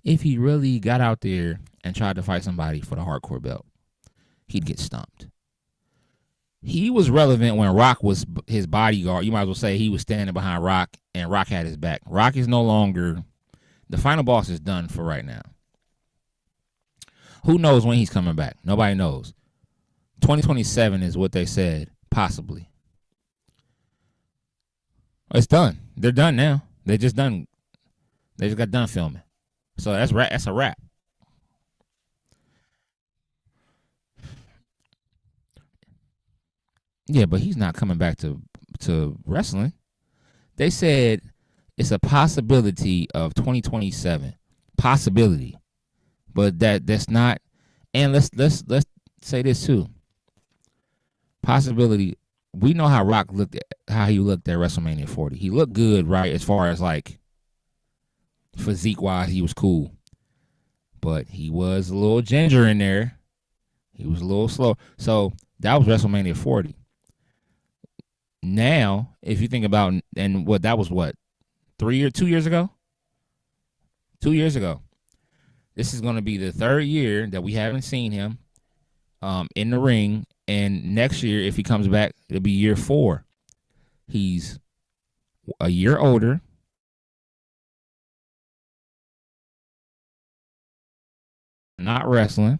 If he really got out there and tried to fight somebody for the hardcore belt, he'd get stomped. He was relevant when Rock was his bodyguard. You might as well say he was standing behind Rock and Rock had his back. Rock is no longer. The final boss is done for right now. Who knows when he's coming back? Nobody knows. 2027 is what they said, possibly. It's done. They're done now. They just got done filming. So that's a wrap. Yeah, but he's not coming back to wrestling. They said it's a possibility of 2027. Possibility. But that's not, and let's say this too. Possibility. We know how Rock looked at WrestleMania 40. He looked good, right? As far as like physique wise, he was cool. But he was a little ginger in there. He was a little slow. So that was WrestleMania 40. Now, if you think about, and that was 2 years ago? 2 years ago. This is going to be the third year that we haven't seen him in the ring. And next year, if he comes back, it'll be year 4. He's a year older. Not wrestling.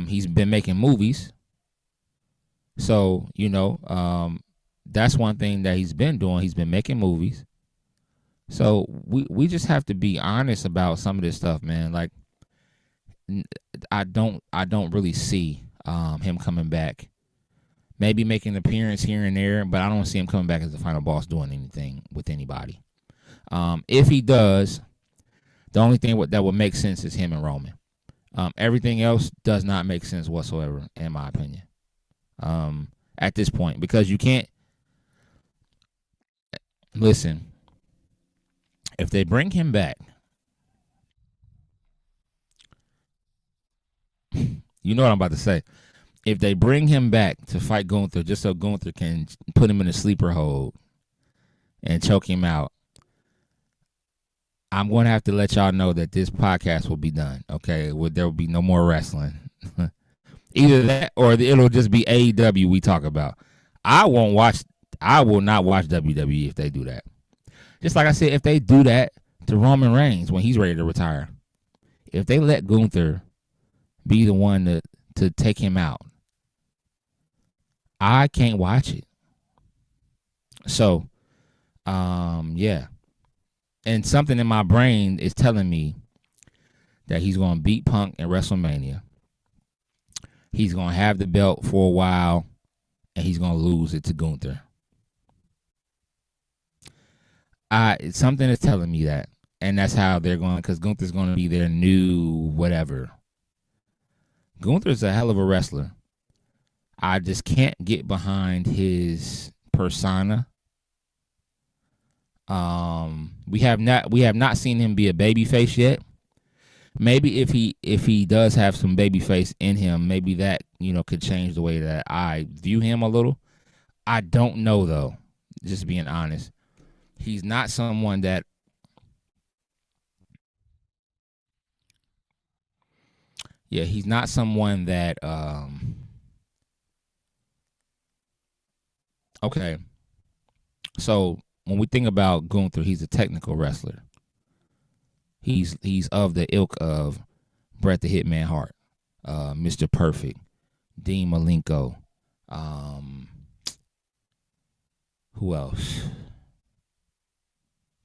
He's been making movies. So, that's one thing that he's been doing. He's been making movies. So we just have to be honest about some of this stuff, man. Like, I don't really see him coming back. Maybe making an appearance here and there, but I don't see him coming back as the final boss doing anything with anybody. If he does, the only thing that would make sense is him and Roman. Everything else does not make sense whatsoever, in my opinion. At this point, because you can't listen. If they bring him back, you know what I'm about to say. If they bring him back to fight Gunther, just so Gunther can put him in a sleeper hold and choke him out, I'm going to have to let y'all know that this podcast will be done, okay? There will be no more wrestling. Either that or it'll just be AEW we talk about. I will not watch WWE if they do that. Just like I said, if they do that to Roman Reigns when he's ready to retire, if they let Gunther be the one to take him out, I can't watch it. So, yeah. And something in my brain is telling me that he's going to beat Punk in WrestleMania. He's going to have the belt for a while, and he's going to lose it to Gunther. Something is telling me that. And that's how they're going, because Gunther's going to be their new whatever. Gunther's a hell of a wrestler. I just can't get behind his persona. We have not seen him be a babyface yet. Maybe if he does have some babyface in him, maybe that could change the way that I view him a little. I don't know though. Just being honest, he's not someone that. Yeah, he's not someone that. Okay, so when we think about Gunther, he's a technical wrestler. He's of the ilk of Bret the Hitman Hart, Mr. Perfect, Dean Malenko. Who else?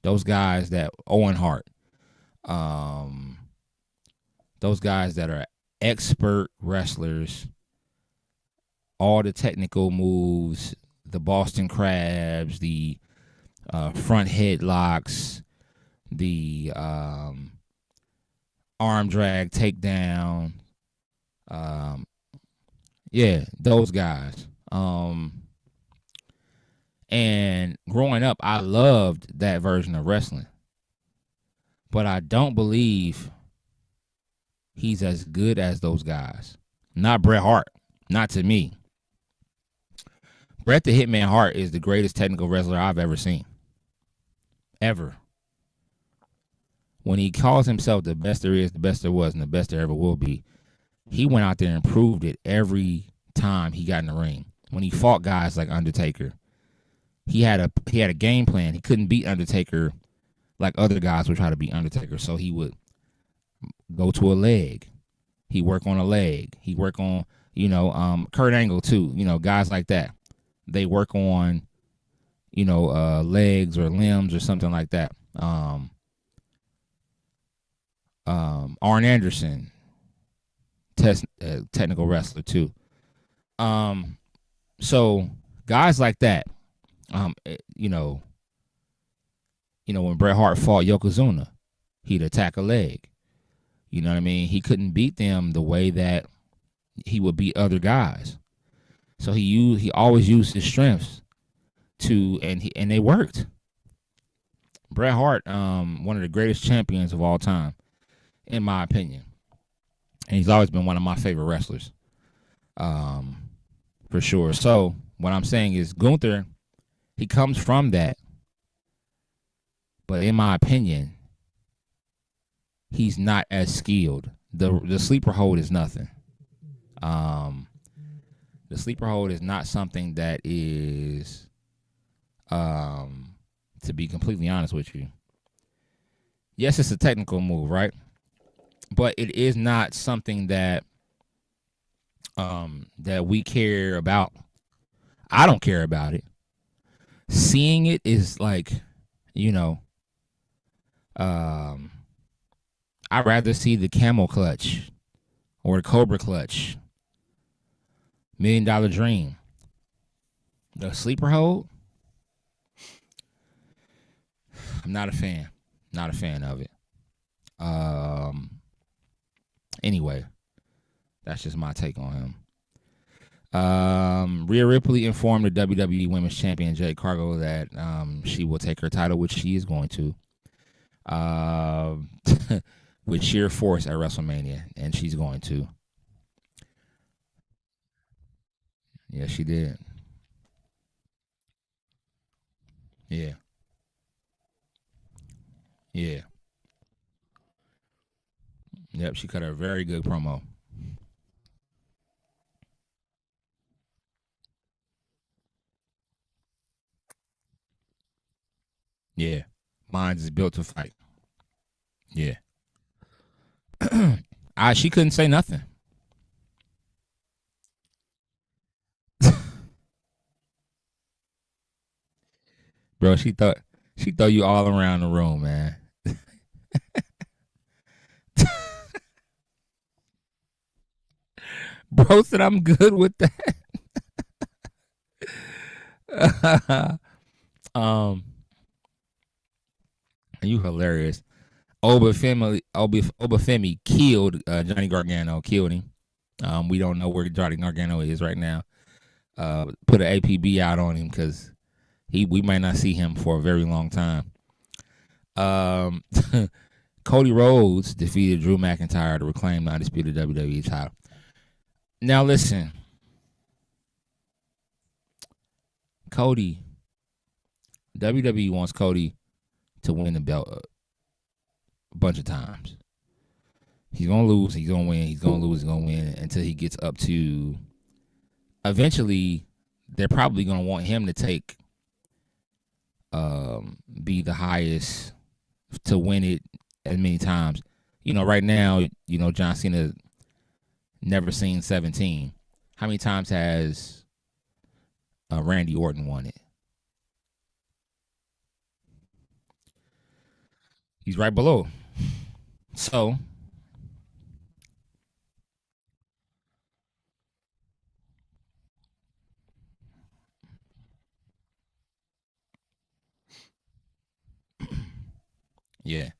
Those guys that Owen Hart. Those guys that are expert wrestlers. All the technical moves, the Boston Crabs, the front headlocks, the arm drag takedown. Yeah, those guys. And growing up, I loved that version of wrestling. But I don't believe he's as good as those guys. Not Bret Hart. Not to me. Bret the Hitman Hart is the greatest technical wrestler I've ever seen. Ever. When he calls himself the best there is, the best there was, and the best there ever will be, he went out there and proved it every time he got in the ring. When he fought guys like Undertaker, he had a game plan. He couldn't beat Undertaker like other guys would try to beat Undertaker. So he would go to a leg. He work on a leg. He work on, Kurt Angle too. Guys like that. They work on, legs or limbs or something like that. Arn Anderson, technical wrestler too. So guys like that, when Bret Hart fought Yokozuna, he'd attack a leg. You know what I mean? He couldn't beat them the way that he would beat other guys. So he always used his strengths and they worked. Bret Hart, one of the greatest champions of all time, in my opinion. And he's always been one of my favorite wrestlers. For sure. So what I'm saying is Gunther, he comes from that. But in my opinion, he's not as skilled. The sleeper hold is nothing. The sleeper hold is not something that is, to be completely honest with you. Yes, it's a technical move, right? But it is not something that that we care about. I don't care about it. Seeing it is like, I'd rather see the camel clutch or the cobra clutch. $1 Million Dream. The sleeper hold, I'm not a fan. Not a fan of it. Anyway, that's just my take on him. Rhea Ripley informed the WWE Women's Champion Jade Cargill that she will take her title, which she is going to, with sheer force at WrestleMania, and she's going to. Yeah, she did. Yeah. Yeah. Yep, she cut a very good promo. Yeah. Mine is built to fight. Yeah. She couldn't say nothing. Bro, she thought you all around the room, man. Bro said I'm good with that. You hilarious. Oba Femi killed Johnny Gargano, killed him. We don't know where Johnny Gargano is right now. Put an APB out on him because we might not see him for a very long time. Cody Rhodes defeated Drew McIntyre to reclaim the undisputed WWE title. Now listen, Cody, WWE wants Cody to win the belt a bunch of times. He's going to lose, he's going to win, he's going to lose, he's going to win until he gets up to, eventually, they're probably going to want him to take, be the highest to win it as many times. Right now, John Cena never seen 17. How many times has Randy Orton won it? He's right below. So, yeah.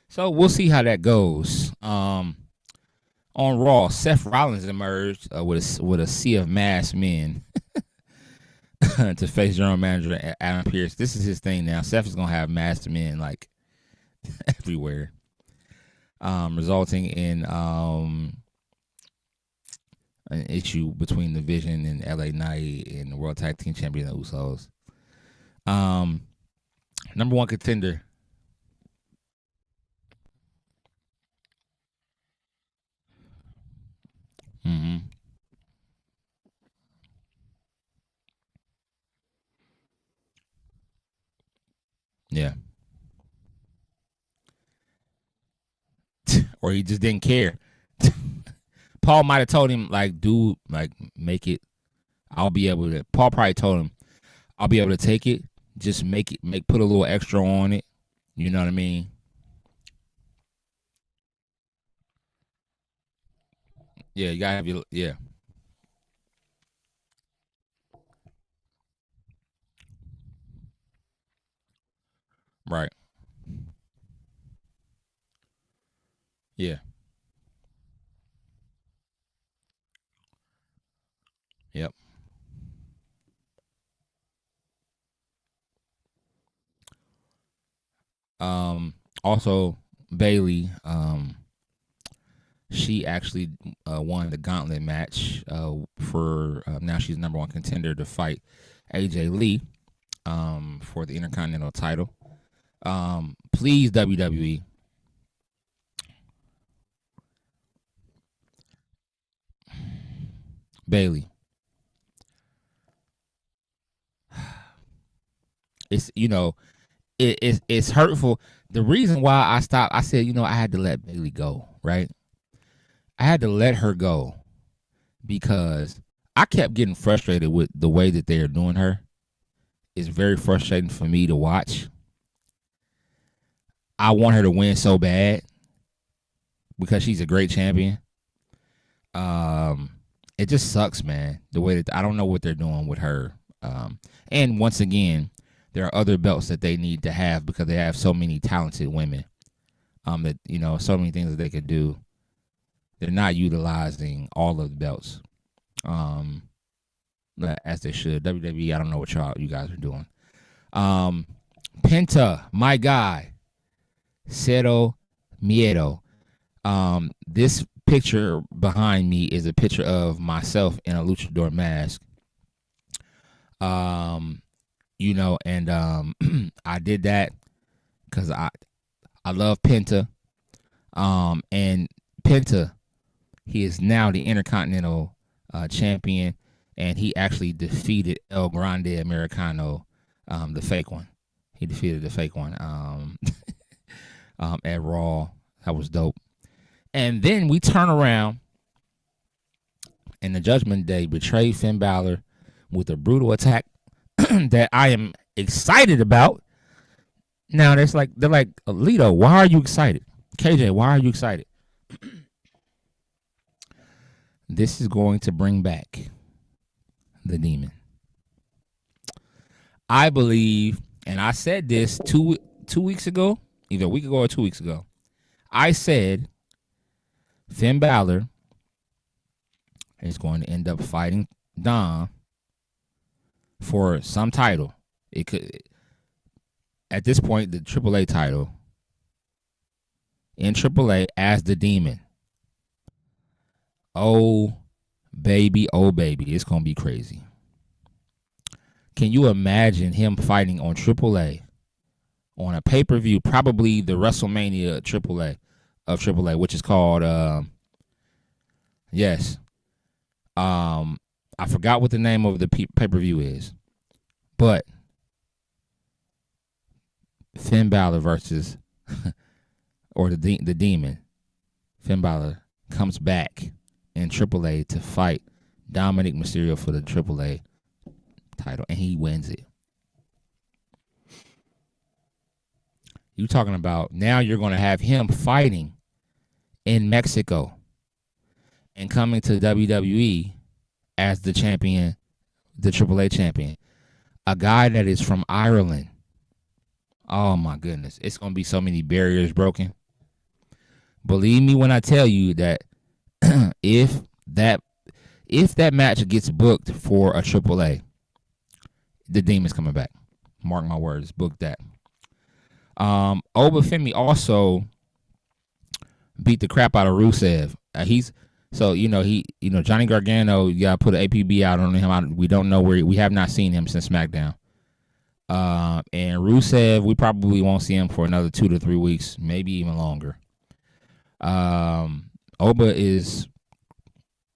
So we'll see how that goes. On Raw, Seth Rollins emerged with a sea of masked men. to face general manager Adam Pearce. This is his thing now. Seth is gonna have masked men like everywhere, resulting in an issue between the Vision and LA Knight and the World Tag Team Champion, the Usos. Number one contender. Mm-hmm. Yeah. Or he just didn't care. Paul might have told him, like, dude, like, make it. I'll be able to. Paul probably told him, I'll be able to take it. Just put a little extra on it. You know what I mean? Yeah, you gotta have your, yeah. Right. Yeah. Yep. Also Bailey, she actually won the gauntlet match for now she's number one contender to fight AJ Lee for the Intercontinental title. Please, WWE, Bailey. It's, you know, it's hurtful. The reason why I stopped, I said, you know, I had to let Bailey go, right? I had to let her go because I kept getting frustrated with the way that they are doing her. It's very frustrating for me to watch. I want her to win so bad because she's a great champion. It just sucks, man, the way that I don't know what they're doing with her. And once again, there are other belts that they need to have because they have so many talented women. That, you know, so many things that they could do. They're not utilizing all of the belts, as they should. WWE, I don't know what you guys are doing. Penta, my guy, Cero Miedo. This picture behind me is a picture of myself in a luchador mask. You know, and I did that because I love Penta. And Penta, he is now the Intercontinental champion, and he actually defeated El Grande Americano, the fake one. He defeated the fake one at Raw. That was dope. And then we turn around, and the Judgment Day betrayed Finn Balor with a brutal attack that I am excited about. Now they're like, Lito, why are you excited? KJ, why are you excited? This is going to bring back the Demon. I believe, and I said this two weeks ago, either a week ago or 2 weeks ago. I said Finn Balor is going to end up fighting Dom for some title. It could, at this point, the AAA title in AAA as the Demon. Oh baby, it's gonna be crazy. Can you imagine him fighting on AAA on a pay-per-view, probably the WrestleMania AAA, which is called I forgot what the name of the pay-per-view is, but Finn Balor versus or the Demon. Finn Balor comes back in AAA to fight Dominic Mysterio for the AAA title, and he wins it. You talking about now you're going to have him fighting in Mexico and coming to WWE as the champion, the AAA champion, a guy that is from Ireland. Oh my goodness, it's going to be so many barriers broken. Believe me when I tell you that if that match gets booked for a AAA, the Demon's coming back. Mark my words. Book that. Oba Femi also beat the crap out of Rusev. Johnny Gargano, you gotta put an APB out on him. We don't know where we have not seen him since SmackDown. And Rusev, we probably won't see him for another 2 to 3 weeks, maybe even longer. Oba is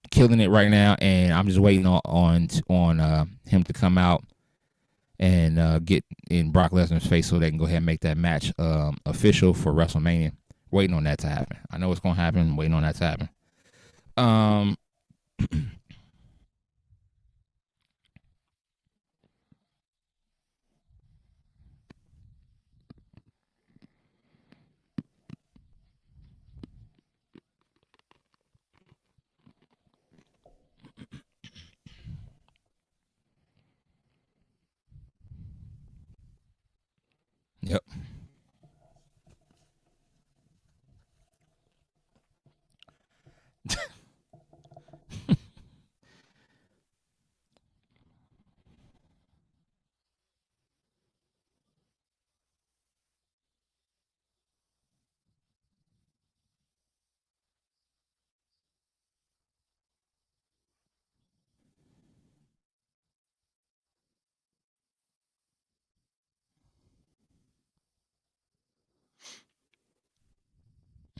killing it right now, and I'm just waiting on him to come out and get in Brock Lesnar's face so they can go ahead and make that match official for WrestleMania. Waiting on that to happen. I know it's gonna happen. Waiting on that to happen. Yep.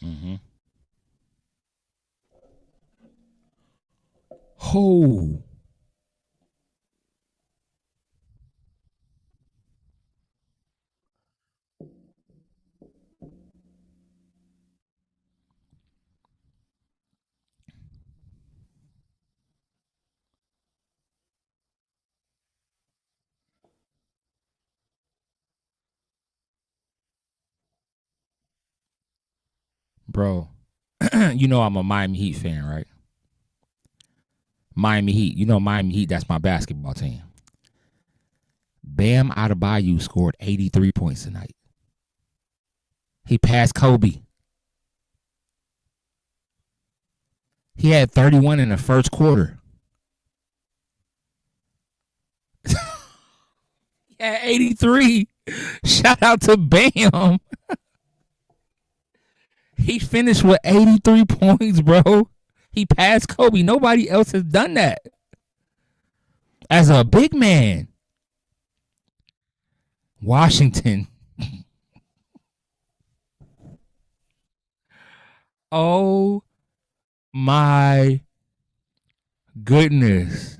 Mm-hmm. Oh. Bro, you know I'm a Miami Heat fan, right? Miami Heat. You know Miami Heat, that's my basketball team. Bam Adebayo scored 83 points tonight. He passed Kobe. He had 31 in the first quarter. He had 83. Shout out to Bam. He finished with 83 points, bro. He passed Kobe. Nobody else has done that. As a big man. Washington. Oh my goodness.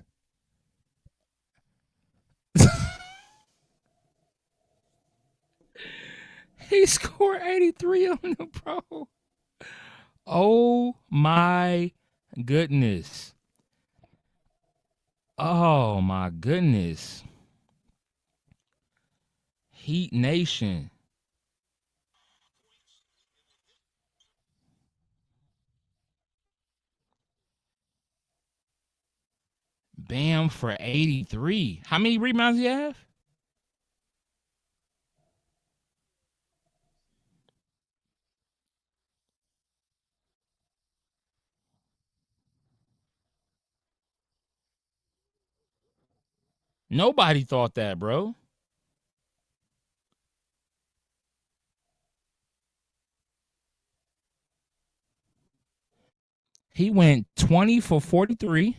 He scored 83 on them, bro. Oh my goodness. Oh my goodness. Heat Nation. Bam for 83. How many rebounds do you have? Nobody thought that, bro. He went 20 for 43.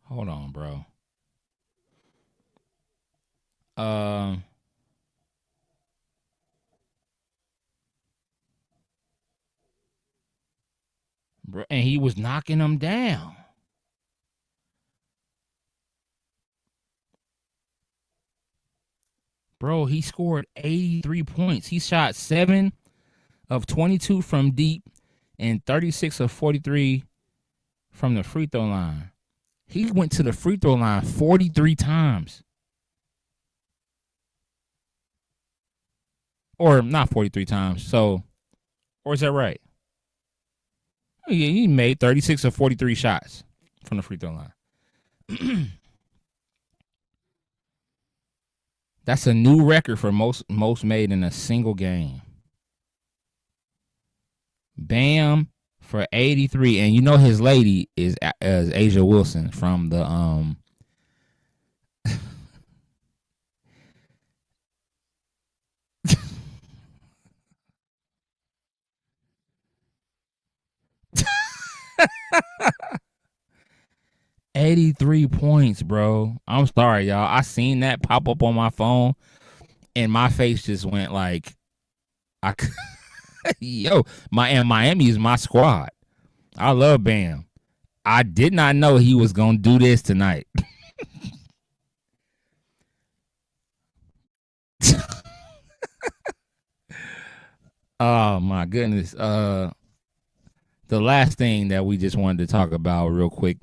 Hold on, bro. Bro, and he was knocking them down. Bro, he scored 83 points. He shot 7 of 22 from deep and 36 of 43 from the free throw line. He went to the free throw line 43 times. Or not 43 times. So, or is that right? Yeah, he made 36 of 43 shots from the free throw line. That's a new record for most made in a single game. Bam For 83, and you know his lady is Asia Wilson from the 83 points, bro. I'm sorry, y'all. I seen that pop up on my phone, and my face just went like, yo, Miami is my squad. I love Bam. I did not know he was gonna do this tonight. Oh my goodness. The last thing that we just wanted to talk about real quick,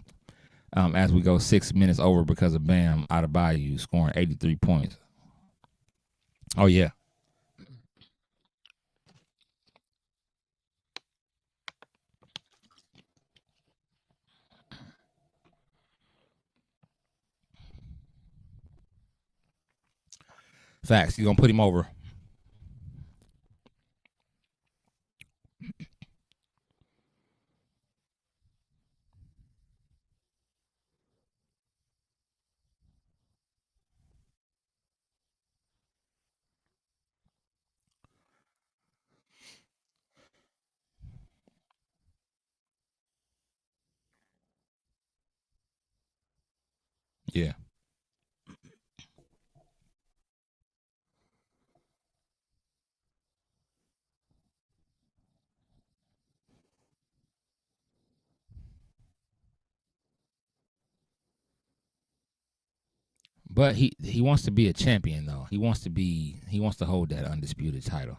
as we go 6 minutes over because of Bam Adebayo scoring 83 points. Oh yeah. Facts. You're gonna put him over. Yeah. But he wants to be a champion though. He wants to hold that undisputed title.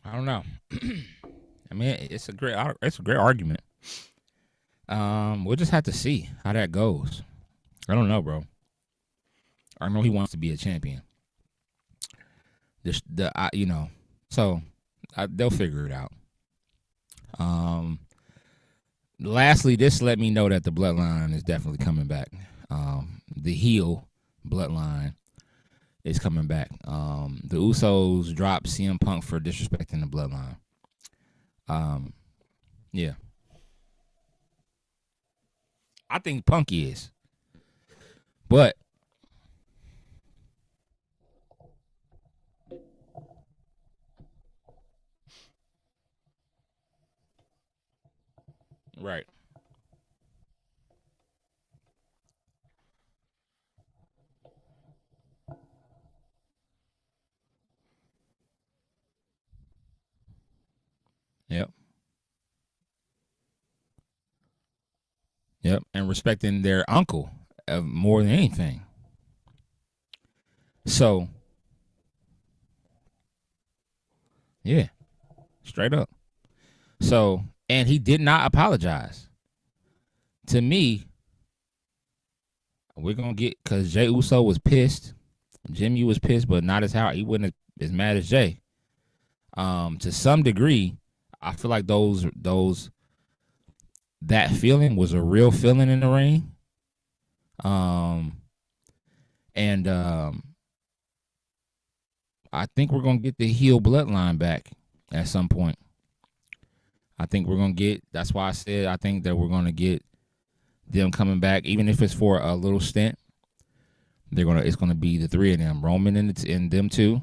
I don't know. I mean, it's a great argument. We'll just have to see how that goes. I don't know, bro. I know he wants to be a champion. So they'll figure it out. Lastly, this let me know that the bloodline is definitely coming back. The heel bloodline is coming back. The Usos dropped CM Punk for disrespecting the bloodline. Yeah. I think Punk is. But right. Yep. Yep. And respecting their uncle more than anything. So, yeah. Straight up. So, and he did not apologize. To me, we're going to get, because Jey Uso was pissed. Jimmy was pissed, but not as how he wasn't as mad as Jey. To some degree, I feel like that feeling was a real feeling in the ring. I think we're going to get the heel bloodline back at some point. I think we're going to get, that's why I said I think that we're going to get them coming back, even if it's for a little stint. It's going to be the three of them, Roman and them two,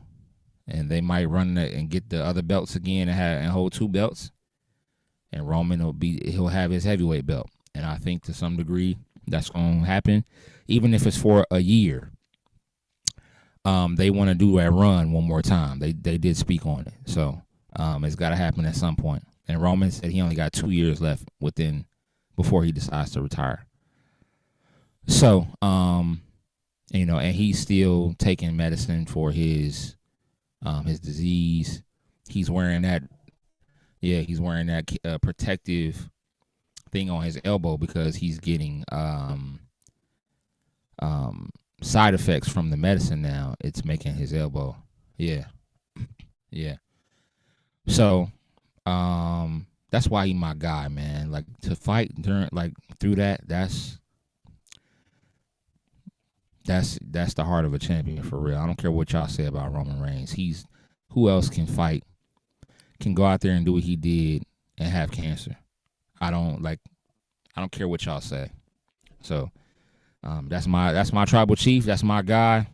and they might run and get the other belts again and hold two belts. And Roman he'll have his heavyweight belt, and I think to some degree that's going to happen, even if it's for a year. They want to do a run one more time. They did speak on it, so it's got to happen at some point. And Roman said he only got 2 years left before he decides to retire. So, and he's still taking medicine for his his disease. He's wearing that. Yeah, he's wearing that protective thing on his elbow because he's getting side effects from the medicine now. It's making his elbow. Yeah. So, that's why he's my guy, man. Like, to fight through that, that's the heart of a champion for real. I don't care what y'all say about Roman Reigns. Who else can fight, can go out there and do what he did and have cancer? I don't care what y'all say. So, that's my tribal chief. That's my guy.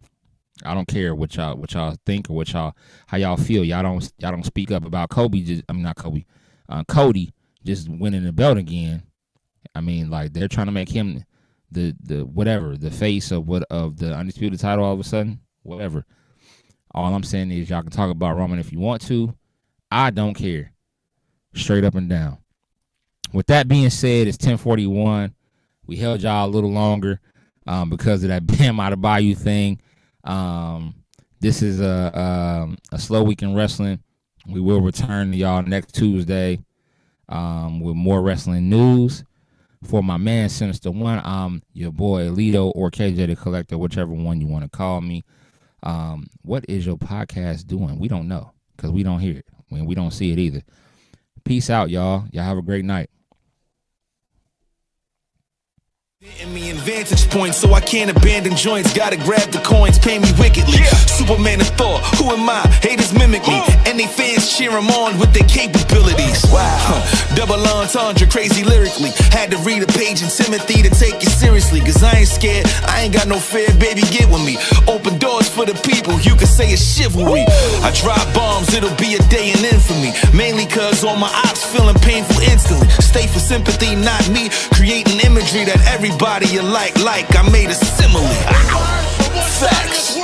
I don't care what y'all think or how y'all feel. Y'all don't speak up about Cody just winning the belt again. I mean, like, they're trying to make him the face of the undisputed title all of a sudden. Whatever. All I'm saying is y'all can talk about Roman if you want to. I don't care. Straight up and down. With that being said, it's 10:41. We held y'all a little longer because of that Bam Adebayo thing. This is a slow week in wrestling. We will return to y'all next Tuesday with more wrestling news. For my man Sinista1, I'm your boy Lito or KJ the Collector, whichever one you want to call me. What is your podcast doing? We don't know because we don't hear it. We don't see it either. Peace out, y'all. Y'all have a great night. Me in vantage points, so I can't abandon joints. Gotta grab the coins, pay me wickedly. Superman and Thor, who am I? Haters mimic me, and they fans cheer them on with their capabilities. Wow, double entendre, crazy lyrically. Had to read a page in Timothy to take it seriously. Cause I ain't scared, I ain't got no fear, baby, get with me. Open doors for the people, you can say it's chivalry. I drop bombs, it'll be a day in infamy. Mainly cause all my ops feeling painful instantly. Stay for sympathy, not me. Creating imagery that everybody you like I made a simile. Facts.